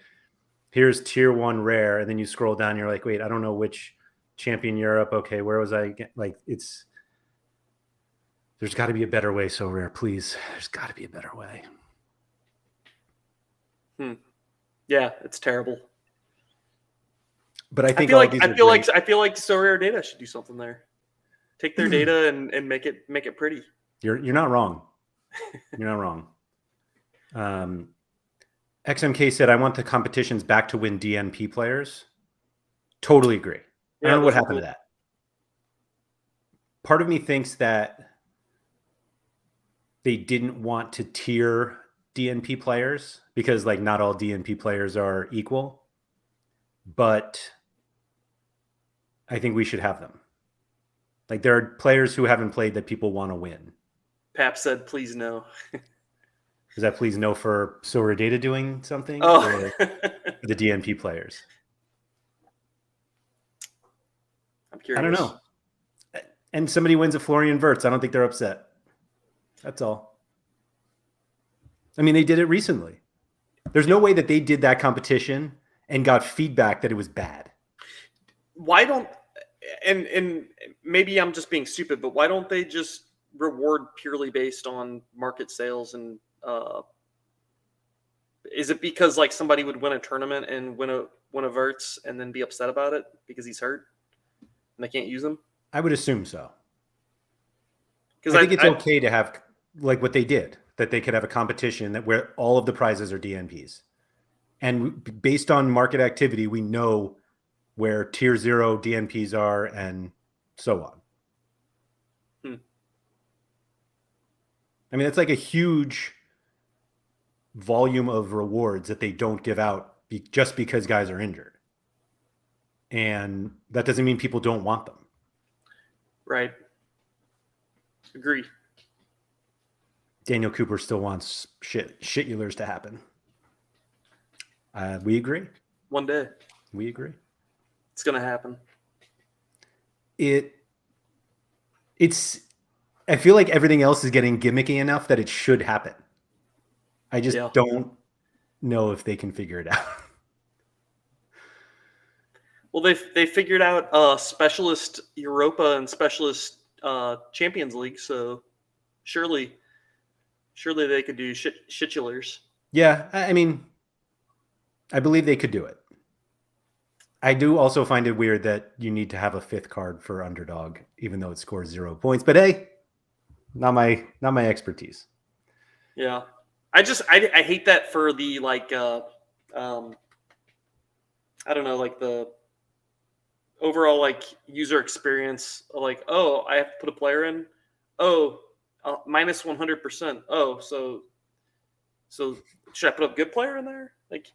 here's tier 1 rare, and then you scroll down. And you're like, wait, I don't know which champion Europe. Okay, where was I? Like it's. There's got to be a better way, Sorare, please. There's got to be a better way. Yeah, it's terrible. But I think I feel like SorareData should do something there. Take their data and make it pretty. You're not wrong. You're not wrong. XMK said, "I want the competitions back to win DNP players." Totally agree. I don't know what happened to that. Part of me thinks that they didn't want to tier DNP players because like not all DNP players are equal, but I think we should have them. Like there are players who haven't played that people want to win. Pap said, please no. Is that please no for SorareData doing something? Oh. Or the DNP players? I'm curious. I don't know. And somebody wins a Florian Wirtz. I don't think they're upset. That's all. I mean, they did it recently. There's no way that they did that competition and got feedback that it was bad. Why don't, and maybe I'm just being stupid, but why don't they just reward purely based on market sales? And is it because like somebody would win a tournament and win a Wirtz and then be upset about it because he's hurt and they can't use him? I would assume so. Because I think it's okay to have like what they did, that they could have a competition that where all of the prizes are DNPs. And based on market activity, we know where tier 0 DNPs are and so on. I mean, it's like a huge volume of rewards that they don't give out just because guys are injured. And that doesn't mean people don't want them. Right. Agree. Daniel Cooper still wants shitulars to happen. We agree. One day. We agree. It's going to happen. It's. I feel like everything else is getting gimmicky enough that it should happen. I just don't know if they can figure it out. Well, they figured out specialist Europa and specialist Champions League, so surely they could do shitulars. Yeah, I mean, I believe they could do it. I do also find it weird that you need to have a 5th card for Underdog, even though it scores 0 points. But hey, not my expertise. Yeah, I hate that for the like I don't know, like the overall like user experience. Like, oh, I have to put a player in. Oh, minus 100%. Oh, so should I put a good player in there? Like,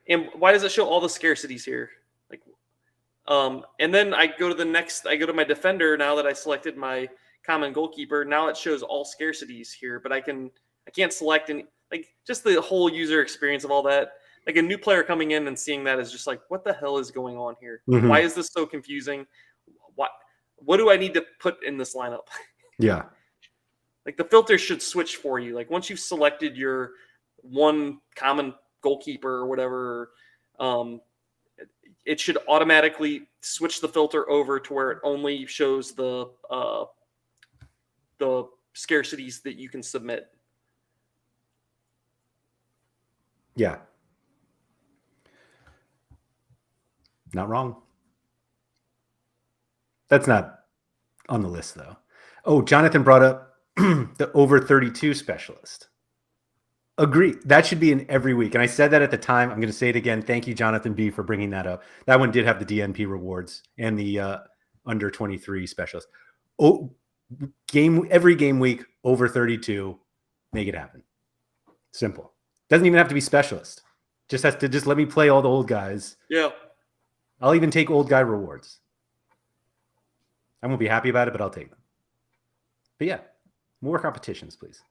and why does it show all the scarcities here? Like, and then I go to my defender now that I selected my common goalkeeper. Now it shows all scarcities here, but I can't select any, like just the whole user experience of all that. like a new player coming in and seeing that is just like, what the hell is going on here? Mhm. Why is this so confusing? What do I need to put in this lineup? Yeah. Like the filter should switch for you. Like once you've selected your one common goalkeeper or whatever, it should automatically switch the filter over to where it only shows the scarcities that you can submit. Yeah. Not wrong. That's not on the list, though. Oh, Jonathan brought up the over 32 specialist. Agree. That should be in every week. And I said that at the time. I'm going to say it again. Thank you, Jonathan B., for bringing that up. That one did have the DNP rewards and the under 23 specialist. Oh, every game week over 32. Make it happen. Simple. Doesn't even have to be specialist. Just has to just let me play all the old guys. Yeah. I'll even take old guy rewards. I won't be happy about it, but I'll take them. But yeah, more competitions, please.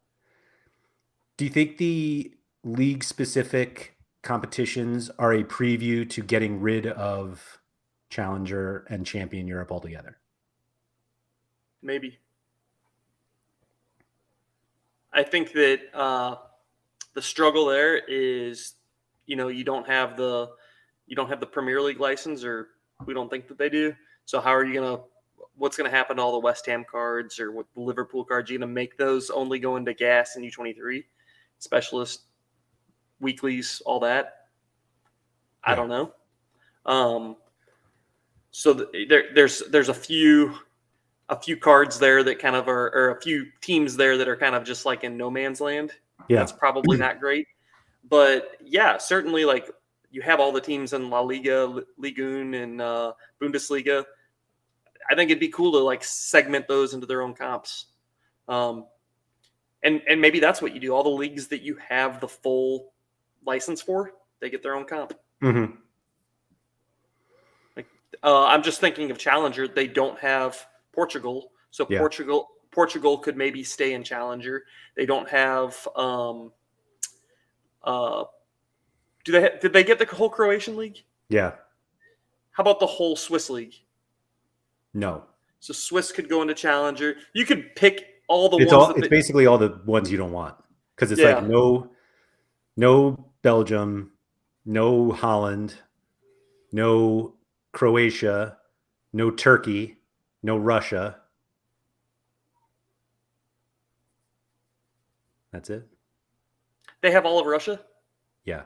Do you think the league-specific competitions are a preview to getting rid of Challenger and Champion Europe altogether? Maybe. I think that the struggle there is, you don't have the Premier League license, or we don't think that they do. So how are you gonna? What's going to happen to all the West Ham cards or with the Liverpool cards? You're going to make those only go into gas and U23 specialist weeklies, all that. I don't know. So there's a few cards there that kind of are, or a few teams there that are kind of just like in no man's land. Yeah. That's probably not great. But yeah, certainly like you have all the teams in La Liga, Ligue 1, and Bundesliga. I think it'd be cool to like segment those into their own comps. And maybe that's what you do. All the leagues that you have the full license for, they get their own comp. Mm-hmm. Like, I'm just thinking of Challenger. They don't have Portugal, so Yeah. Portugal could maybe stay in Challenger. They don't have. Did they get the whole Croatian league? Yeah. How about the whole Swiss league? No. So Swiss could go into Challenger. You could pick all the It's ones. it's basically all the ones you don't want, because it's like no Belgium, no Holland, no Croatia, no Turkey, no Russia. That's it. They have all of Russia? Yeah.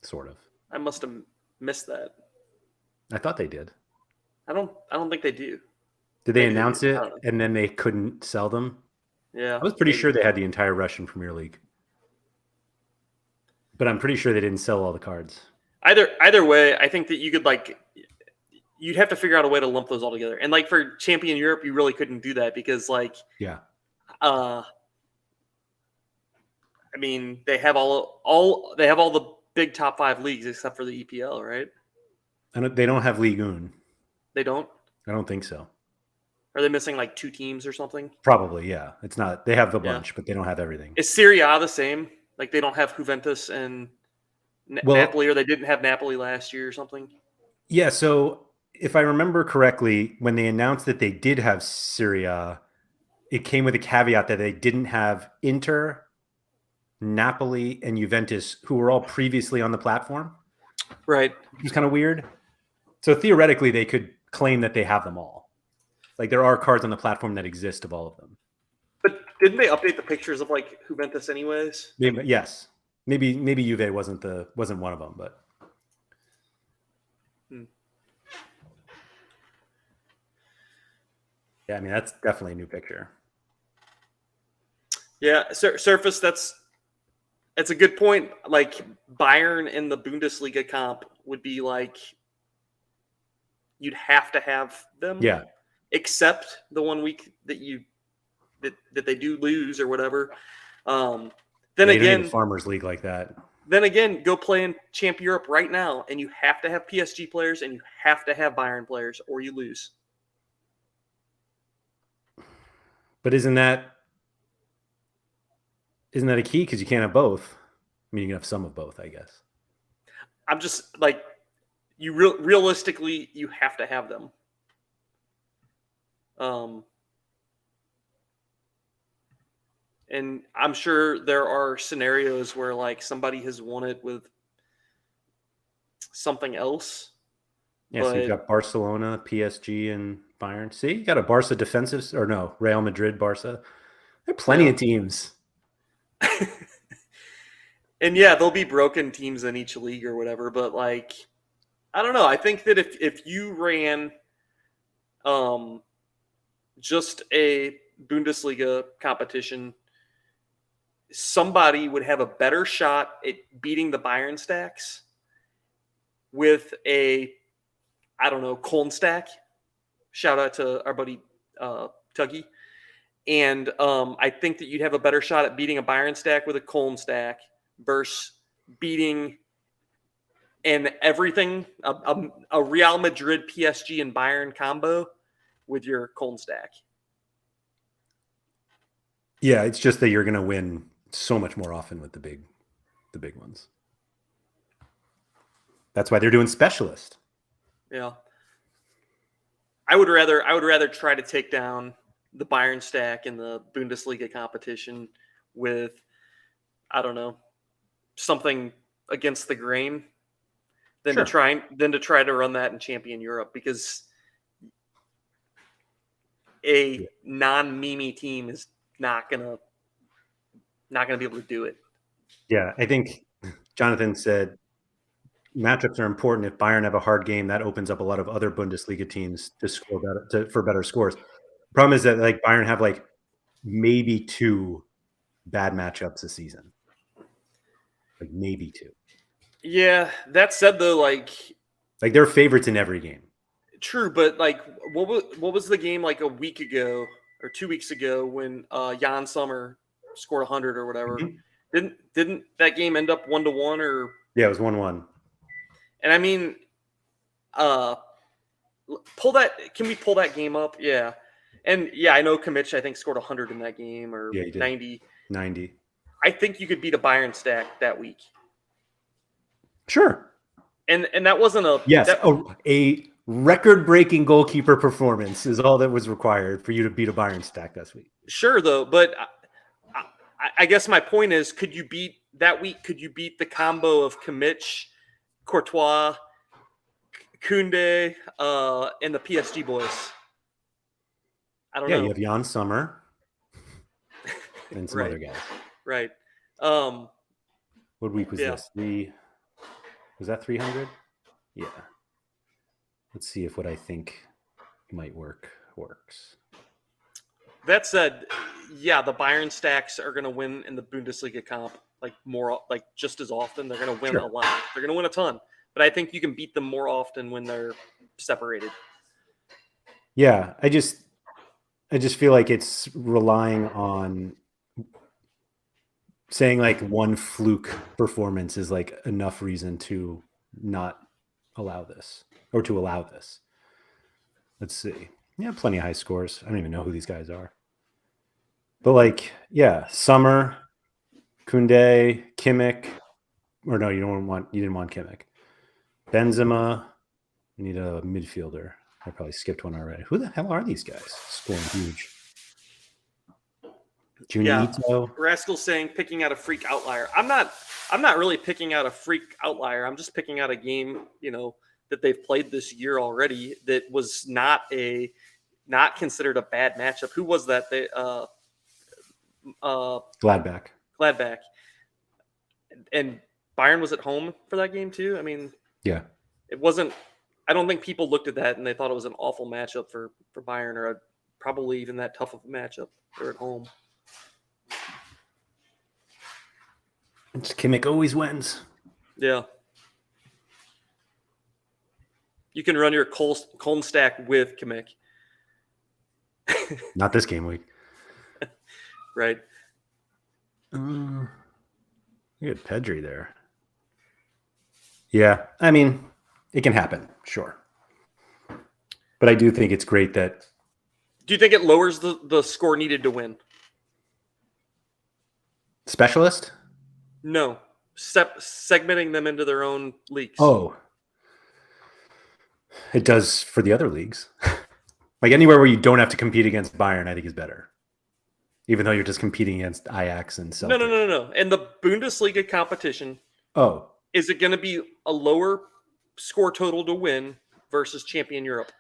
Sort of. I must have missed that. I thought they did. I don't think they do. Did they announce it and then they couldn't sell them? Yeah. I was pretty sure they had the entire Russian Premier League. But I'm pretty sure they didn't sell all the cards. Either way, I think that you could you'd have to figure out a way to lump those all together. And like for Champion Europe, you really couldn't do that because yeah. I mean, they have all the big top 5 leagues except for the EPL, right? And they don't have Ligue 1. They don't? I don't think so. Are they missing like 2 teams or something? Probably, yeah. It's not. They have a bunch, but they don't have everything. Is Serie A the same? Like they don't have Juventus and Napoli, or they didn't have Napoli last year or something? Yeah, so if I remember correctly, when they announced that they did have Serie A, it came with a caveat that they didn't have Inter, Napoli, and Juventus, who were all previously on the platform. Right. It was kind of weird. So theoretically, they could claim that they have them all. Like there are cards on the platform that exist of all of them. But didn't they update the pictures of like Juventus anyways? Maybe, yes. Maybe Juve wasn't one of them, but yeah, I mean that's definitely a new picture. Yeah, Surface. That's a good point. Like Bayern in the Bundesliga comp would be like you'd have to have them. Yeah. Except the 1 week that that they do lose or whatever. Then again, Farmers League like that. Then again, go play in Champ Europe right now, and you have to have PSG players and you have to have Bayern players, or you lose. But isn't that a key? Because you can't have both. mean, you can have some of both, I guess. I'm just like, realistically, you have to have them. And I'm sure there are scenarios where like somebody has won it with something else. Yeah, so you've got Barcelona, PSG, and Bayern. See, you got a Barca defensive, or no, Real Madrid, Barca. There are plenty of teams. And yeah, there'll be broken teams in each league or whatever, but like, I don't know. I think that if you ran just a Bundesliga competition, somebody would have a better shot at beating the Bayern stacks with a, I don't know, Köln stack. Shout out to our buddy Tuggy. And I think that you'd have a better shot at beating a Bayern stack with a Köln stack versus beating and everything, a Real Madrid, PSG, and Bayern combo with your Köln stack. Yeah, it's just that you're going to win so much more often with the big ones. That's why they're doing specialist. Yeah, I would rather try to take down the Bayern stack in the Bundesliga competition with, I don't know, something against the grain than to try to run that in Champion Europe, because a non-Mimi team is not gonna be able to do it. Yeah, I think Jonathan said matchups are important. If Bayern have a hard game, that opens up a lot of other Bundesliga teams to score better, for better scores. The problem is that like Bayern have like maybe 2 bad matchups a season, like maybe 2. Yeah, that said though, like they're favorites in every game. True, but like what was the game like a week ago or 2 weeks ago when Jan Sommer scored 100 or whatever? Mm-hmm. Didn't that game end up 1-1 or? Yeah, it was 1-1. And I mean, can we pull that game up? Yeah. And yeah, I know Kimmich, I think, scored 100 in that game, or 90. 90. I think you could beat a Bayern stack that week. Sure. And that wasn't a... Yes, a record-breaking goalkeeper performance is all that was required for you to beat a Bayern stack this week. Sure, though, but I guess my point is, could you beat the combo of Kimmich, Courtois, Koundé, and the PSG boys? I don't know. Yeah, you have Jan Sommer and some other guys. Right. What week was this? Was that 300? Yeah. Let's see if what I think might works. That said, yeah, the Bayern stacks are going to win in the Bundesliga comp just as often. They're going to win a lot. They're going to win a ton. But I think you can beat them more often when they're separated. Yeah, I just feel like it's relying on saying like one fluke performance is like enough reason to not allow this, or to allow this. Let's see. Yeah, plenty of high scores. I don't even know who these guys are. But like, yeah, Sommer, Koundé, Kimmich, or no, you didn't want Kimmich. Benzema, you need a midfielder. I probably skipped one already. Who the hell are these guys scoring huge? Junito. Rascal saying picking out a freak outlier. I'm not really picking out a freak outlier. I'm just picking out a game, that they've played this year already that was not considered a bad matchup. Who was that? Gladbach. And Bayern was at home for that game too. I mean, yeah. It wasn't. I don't think people looked at that and they thought it was an awful matchup for Bayern, or probably even that tough of a matchup. They're at home. Kimmich always wins. Yeah. You can run your Köln stack with Kimmich. Not this game week. Right. You had Pedri there. Yeah, I mean, it can happen, sure. But I do think it's great that... Do you think it lowers the score needed to win? Specialist? No. segmenting them into their own leagues. Oh, it does for the other leagues. Like anywhere where you don't have to compete against Bayern, I think is better. Even though you're just competing against Ajax and Celtic. No. And the Bundesliga competition, is it going to be a lower score total to win versus Champion Europe?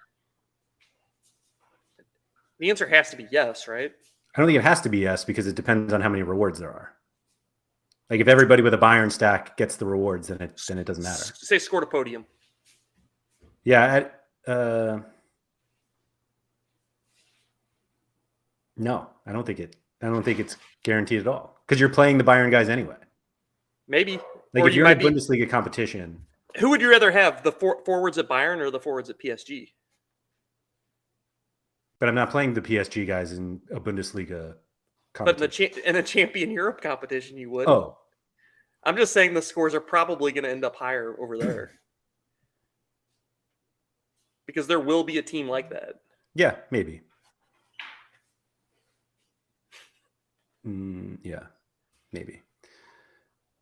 The answer has to be yes, right? I don't think it has to be yes because it depends on how many rewards there are. Like if everybody with a Bayern stack gets the rewards, then it doesn't matter. Say score to podium. Yeah. No, I don't think it's guaranteed at all because you're playing the Bayern guys anyway. Maybe. Like if you're in a Bundesliga competition. Who would you rather have, the forwards at Bayern or the forwards at PSG? But I'm not playing the PSG guys in a Bundesliga competition. But in a Champion Europe competition, you would. Oh. I'm just saying the scores are probably going to end up higher over there. Because there will be a team like that. Yeah, maybe. Yeah, maybe.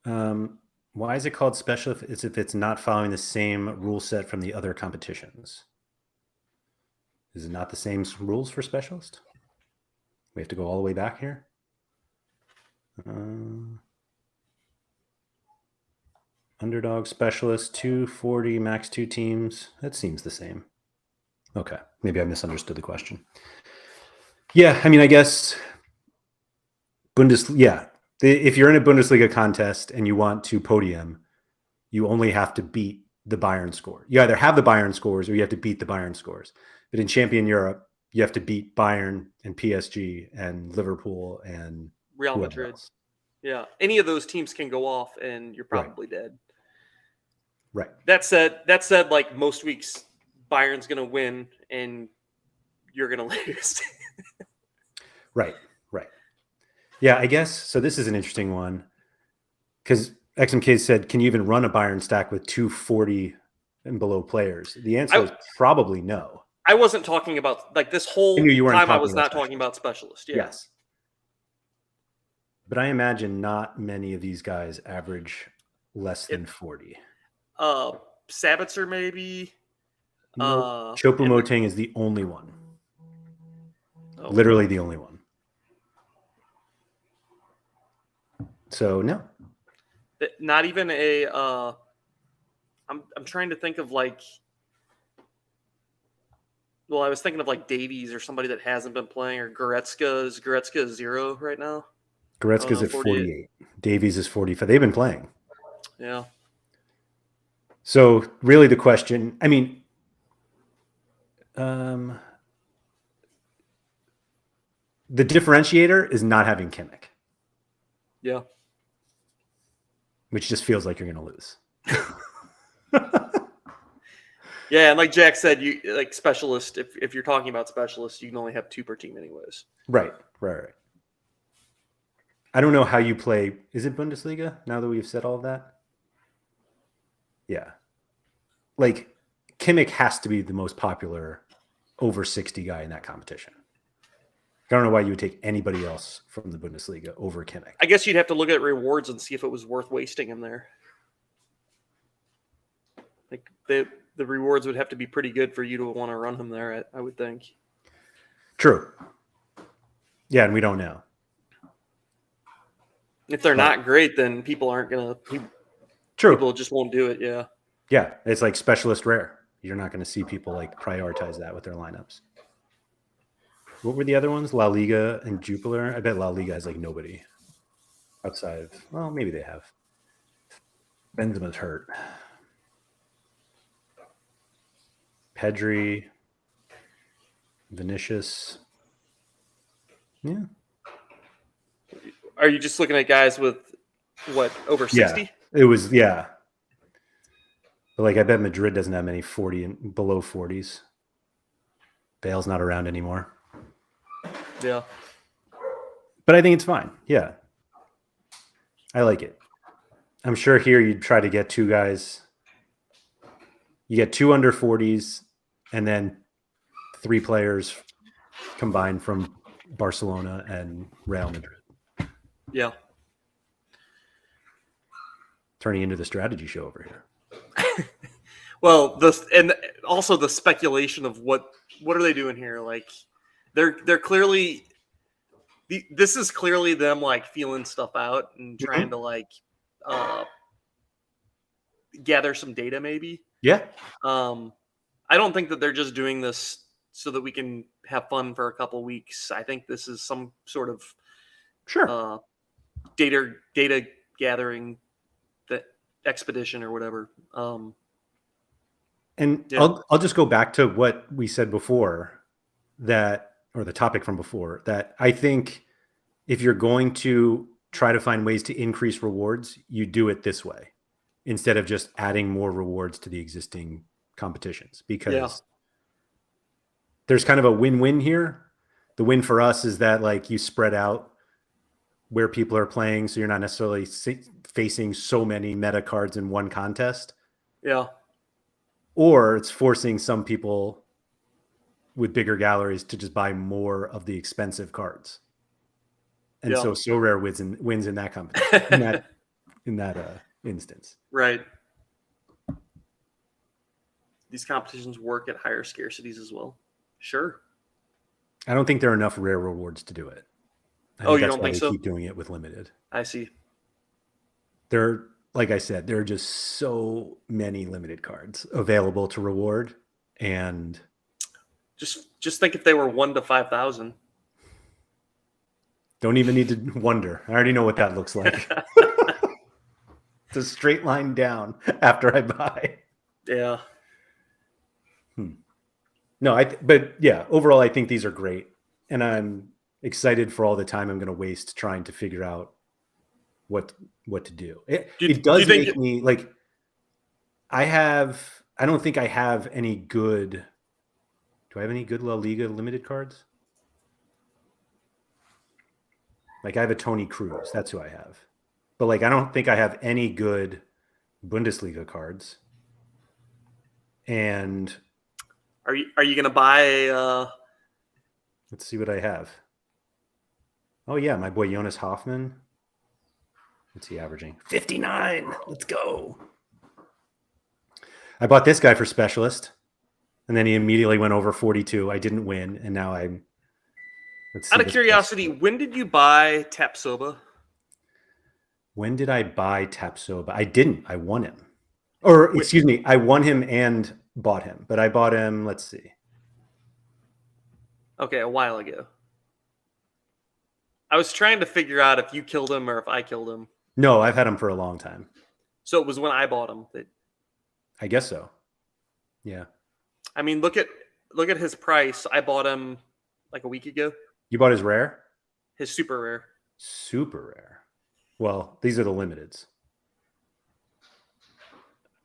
Why is it called special if it's not following the same rule set from the other competitions? Is it not the same rules for specialist? We have to go all the way back here. Underdog specialist 240 max 2 teams. That seems the same. Okay, maybe I misunderstood the question. Yeah, I mean, I guess if you're in a Bundesliga contest and you want to podium, you only have to beat the Bayern score. You either have the Bayern scores or you have to beat the Bayern scores. But in Champion Europe, you have to beat Bayern and PSG and Liverpool and Real Madrid. Else. Yeah, any of those teams can go off and you're probably dead. Right. That said, like most weeks, Bayern's going to win and you're going to lose. Right. Yeah, I guess. So this is an interesting one because XMK said, can you even run a Bayern stack with 240 and below players? The answer is probably no. I wasn't talking about, like, this whole time I was not talking about specialist. Yeah. Yes. But I imagine not many of these guys average less than 40. Sabitzer maybe. No, Choupo-Moting is the only one. Oh. Literally the only one. So no. Not even a I'm trying to think of like, well, I was thinking of like Davies or somebody that hasn't been playing, or Goretzka. Is Goretzka 0 right now? Goretzka's at 48. Davies is 45. They've been playing. Yeah. So really the question, I mean, the differentiator is not having Kimmich. Yeah. Which just feels like you're going to lose. Yeah, and like Jack said, you like specialist. If you're talking about specialists, you can only have 2 per team, anyways. Right. I don't know how you play. Is it Bundesliga? Now that we've said all of that, yeah. Like Kimmich has to be the most popular over 60 guy in that competition. I don't know why you would take anybody else from the Bundesliga over Kimmich. I guess you'd have to look at rewards and see if it was worth wasting him there. Like the rewards would have to be pretty good for you to want to run him there, I would think. True. Yeah, and we don't know. If they're not great, then people aren't going to... True. People just won't do it, yeah. Yeah, it's like specialist rare. You're not going to see people like prioritize that with their lineups. What were the other ones? La Liga and Jupiler? I bet La Liga has like nobody outside of... Well, maybe they have. Benzema's hurt. Pedri, Vinicius. Yeah. Are you just looking at guys with what, over 60? Yeah, it was, yeah. But like I bet Madrid doesn't have many 40 and below 40s. Bale's not around anymore. Yeah. But I think it's fine. Yeah. I like it. I'm sure here you'd try to get 2 guys. You get 2 under 40s and then 3 players combined from Barcelona and Real Madrid. Yeah. turning into the strategy show over here. Well, and also the speculation of what are they doing here? Like, they're clearly, this is clearly them like feeling stuff out and trying to like gather some data, maybe. Yeah. I don't think that they're just doing this so that we can have fun for a couple weeks. I think this is some sort of Sure. Data gathering expedition or whatever. And Yeah. I'll just go back to what we said before, or the topic from before, that I think if you're going to try to find ways to increase rewards, you do it this way instead of just adding more rewards to the existing competitions, because there's kind of a win-win here. The win for us is that like you spread out where people are playing, so you're not necessarily facing so many meta cards in one contest. Yeah. Or it's forcing some people with bigger galleries to just buy more of the expensive cards. And so Sorare wins in that competition, in that instance. Right. These competitions work at higher scarcities as well. Sure. I don't think there are enough rare rewards to do it. You don't think so? Keep doing it with limited. I see. Like I said, there are just so many limited cards available to reward, and just think if they were 1 to 5,000. Don't even need to wonder. I already know what that looks like. It's a straight line down after I buy. Yeah. No, but yeah, overall, I think these are great, and I'm excited for all the time I'm going to waste trying to figure out what to do. It does make me like, I don't think I have any good. Do I have any good La Liga limited cards? Like I have a Tony Cruz. That's who I have. But like, I don't think I have any good Bundesliga cards. And are you going to buy? Let's see what I have. Oh yeah, my boy Jonas Hoffman. What's he averaging? 59. Let's go. I bought this guy for specialist, and then he immediately went over 42. I didn't win, and now I'm. Out of curiosity, when did you buy Tapsoba? When did I buy Tapsoba? I didn't. I won him. Or, excuse me, I won him and bought him. But I bought him, let's see. Okay, a while ago. I was trying to figure out if you killed him or if I killed him. No, I've had him for a long time. So it was when I bought him. I guess so. Yeah. I mean, look at his price. I bought him like a week ago. You bought his rare? His super rare. Super rare. Well, these are the limiteds.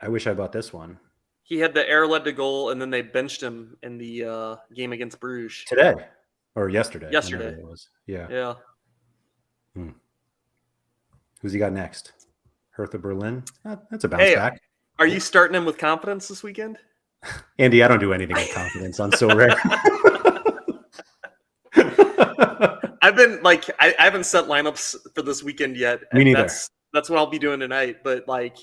I wish I bought this one. He had the error led to goal, and then they benched him in the game against Bruges. Today. Or yesterday. Yesterday. It was. Yeah. Yeah. Who's he got next? Hertha Berlin? That's a bounce back. Are you starting him with confidence this weekend? Andy, I don't do anything with confidence on Sorare. I've been like, I haven't set lineups for this weekend yet. Me neither. That's what I'll be doing tonight. But like,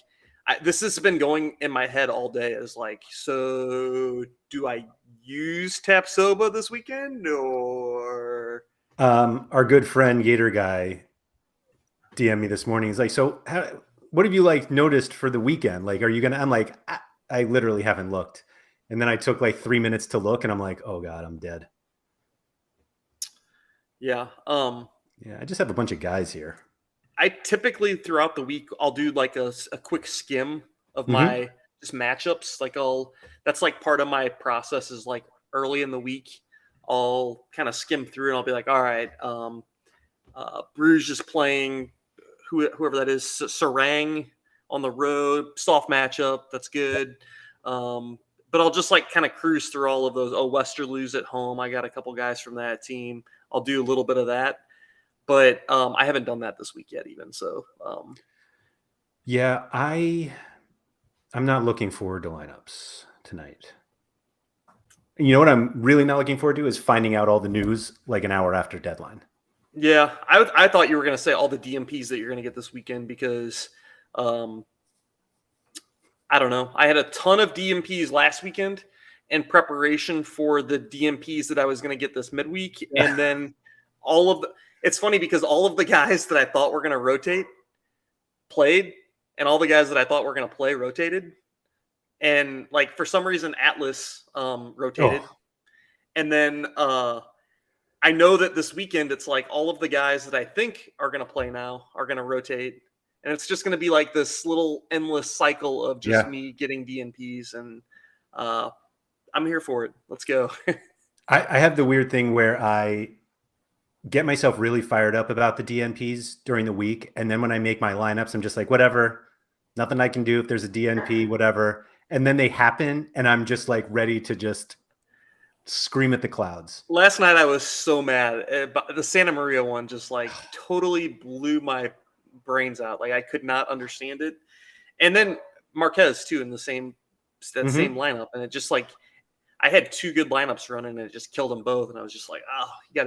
this has been going in my head all day. Is like, so do I use Tapsoba this weekend or? Our good friend Gator Guy DM me this morning. He's like, so what have you like noticed for the weekend? Like, are you gonna? I'm like, I literally haven't looked. And then I took like 3 minutes to look, and I'm like, oh god, I'm dead. Yeah. Yeah, I just have a bunch of guys here. I typically throughout the week I'll do like a quick skim of my just matchups. Like that's like part of my process is like early in the week I'll kind of skim through and I'll be like, all right, Bruges is playing whoever that is, Sarang on the road, soft matchup, that's good. But I'll just like kind of cruise through all of those. Oh, Westerloos at home, I got a couple guys from that team. I'll do a little bit of that. But I haven't done that this week yet, even so. Yeah, I'm not looking forward to lineups tonight. You know what I'm really not looking forward to is finding out all the news like an hour after deadline. Yeah, I thought you were going to say all the DMPs that you're going to get this weekend because I don't know. I had a ton of DMPs last weekend in preparation for the DMPs that I was going to get this midweek. Yeah. And then it's funny because all of the guys that I thought were going to rotate played, and all the guys that I thought were going to play rotated. And like for some reason, Atlas rotated. Oh. And then I know that this weekend it's like all of the guys that I think are going to play now are going to rotate. And it's just going to be like this little endless cycle of just me getting DNPs. And I'm here for it. Let's go. I have the weird thing where I get myself really fired up about the DNPs during the week. And then when I make my lineups, I'm just like, whatever, nothing I can do if there's a DNP, whatever. And then they happen and I'm just like ready to just scream at the clouds. Last night I was so mad. The Santa Maria one just like totally blew my brains out. Like I could not understand it. And then Marquez too in the same same lineup. And it just like I had two good lineups running and it just killed them both. And I was just like, oh, you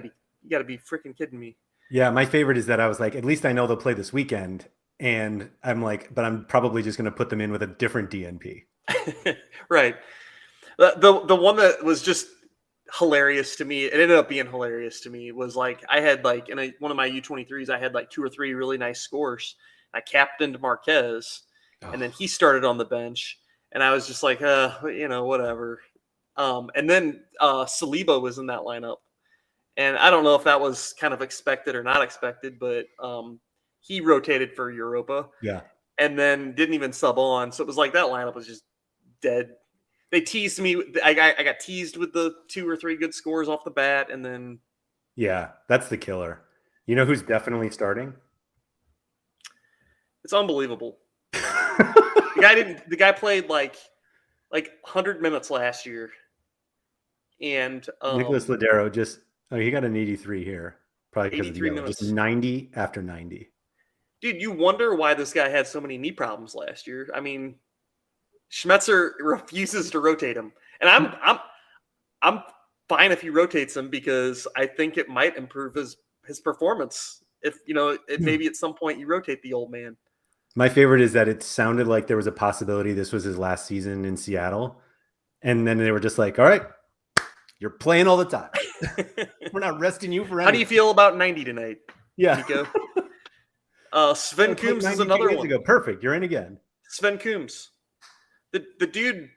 gotta be freaking kidding me. Yeah, my favorite is that I was like, at least I know they'll play this weekend. And I'm like, but I'm probably just gonna put them in with a different DNP. Right. The one that was just hilarious to me, it ended up being hilarious to me, was like I had like in one of my U23s, I had like 2 or 3 really nice scores. I captained Marquez, and then he started on the bench, and I was just like, whatever. And then Saliba was in that lineup, and I don't know if that was kind of expected or not expected, but he rotated for Europa, and then didn't even sub on, so it was like that lineup was just dead. They teased me. I got teased with the 2 or 3 good scores off the bat, and then that's the killer. You know who's definitely starting? It's unbelievable. The guy played like 100 minutes last year, and Nicholas Ladero he got an 83 here, probably because of minutes. Just 90 after 90. Dude, you wonder why this guy had so many knee problems last year. I mean, Schmetzer refuses to rotate him, and I'm fine if he rotates him because I think it might improve his performance. If maybe at some point you rotate the old man. My favorite is that it sounded like there was a possibility this was his last season in Seattle, and then they were just like, "All right, you're playing all the time. We're not resting you for anything." How do you feel about 90 tonight? Yeah, Nico? Sven Coombs is another one. Perfect, you're in again. Sven Coombs. The dude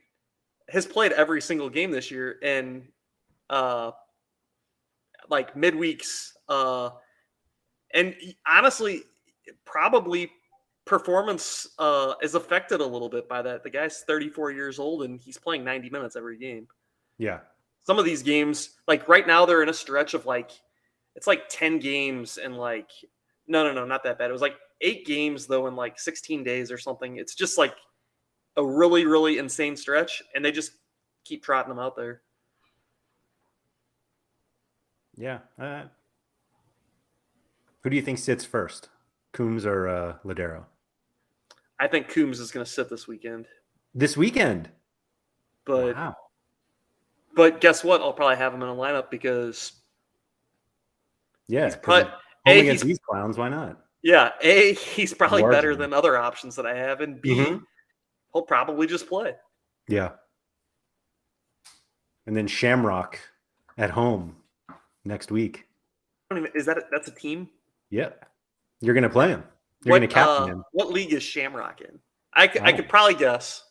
has played every single game this year, and like midweeks, and honestly, probably performance is affected a little bit by that. The guy's 34 years old, and he's playing 90 minutes every game. Yeah. Some of these games, like right now, they're in a stretch of like, it's like 10 games and like, no, not that bad. It was like 8 games though in like 16 days or something. It's just like a really, really insane stretch, and they just keep trotting them out there. Yeah. Who do you think sits first, Coombs or Ladero? I think Coombs is going to sit this weekend. This weekend? But wow. But guess what? I'll probably have him in a lineup because he's probably against these clowns. Why not? Yeah, A, he's probably better than other options that I have, and B, he'll probably just play. Yeah. And then Shamrock at home next week. That's a team? Yeah. You're going to play him. You're going to captain him. What league is Shamrock in? I could probably guess.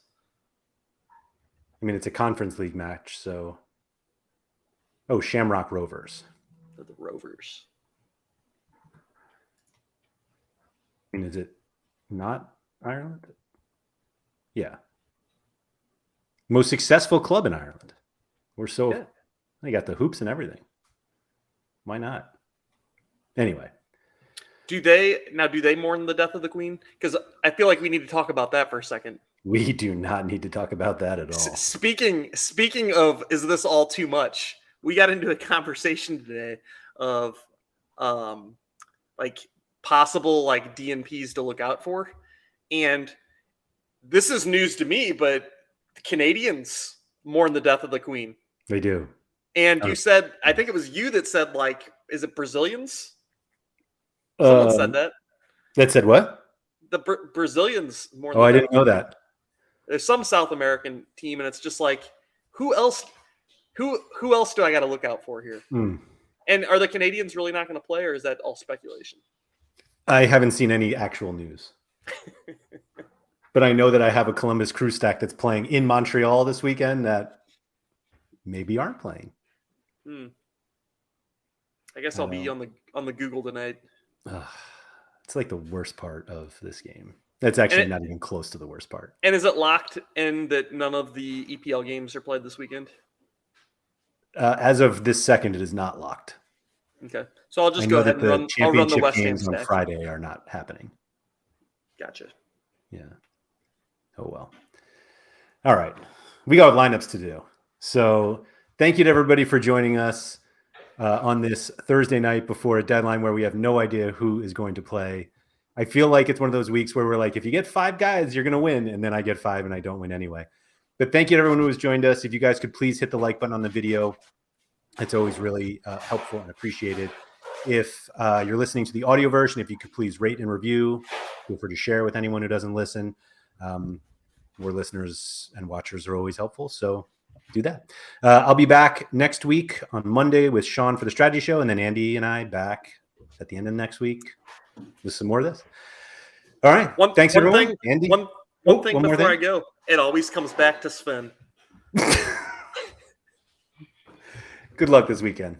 I mean, it's a conference league match, so. Shamrock Rovers. The Rovers. I mean, is it not Ireland? Yeah. Most successful club in Ireland. They got the hoops and everything. Why not? Anyway. Do they mourn the death of the Queen? Because I feel like we need to talk about that for a second. We do not need to talk about that at all. Speaking of, is this all too much? We got into a conversation today of like possible like DNPs to look out for. And this is news to me, but the Canadians mourn the death of the Queen. They do. And you said, I think it was you that said, like, is it Brazilians? Someone said that. That said what? The Brazilians mourn. I didn't know that. There's some South American team, and it's just like, who else? Who else do I got to look out for here? Mm. And are the Canadians really not going to play, or is that all speculation? I haven't seen any actual news. But I know that I have a Columbus Crew stack that's playing in Montreal this weekend that maybe aren't playing. I guess I'll be on the Google tonight. It's like the worst part of this game. That's actually not even close to the worst part. And is it locked in that none of the EPL games are played this weekend? As of this second, it is not locked. Okay, so I'll just go ahead and run. I'll run the West Ham games on stack. Friday are not happening. Gotcha. Yeah. Oh well. All right, we got lineups to do. So thank you to everybody for joining us on this Thursday night before a deadline where we have no idea who is going to play. I feel like it's one of those weeks where we're like, if you get 5 guys, you're going to win, and then I get 5 and I don't win anyway. But thank you to everyone who has joined us. If you guys could please hit the like button on the video. It's always really helpful and appreciated. If you're listening to the audio version, if you could please rate and review, feel free to share with anyone who doesn't listen. Where listeners and watchers are always helpful, so do that. I'll be back next week on Monday with Sean for the strategy show, and then Andy and I back at the end of next week with some more of this. All right. Thanks, everyone. Andy? One thing before I go. It always comes back to Sven. Good luck this weekend.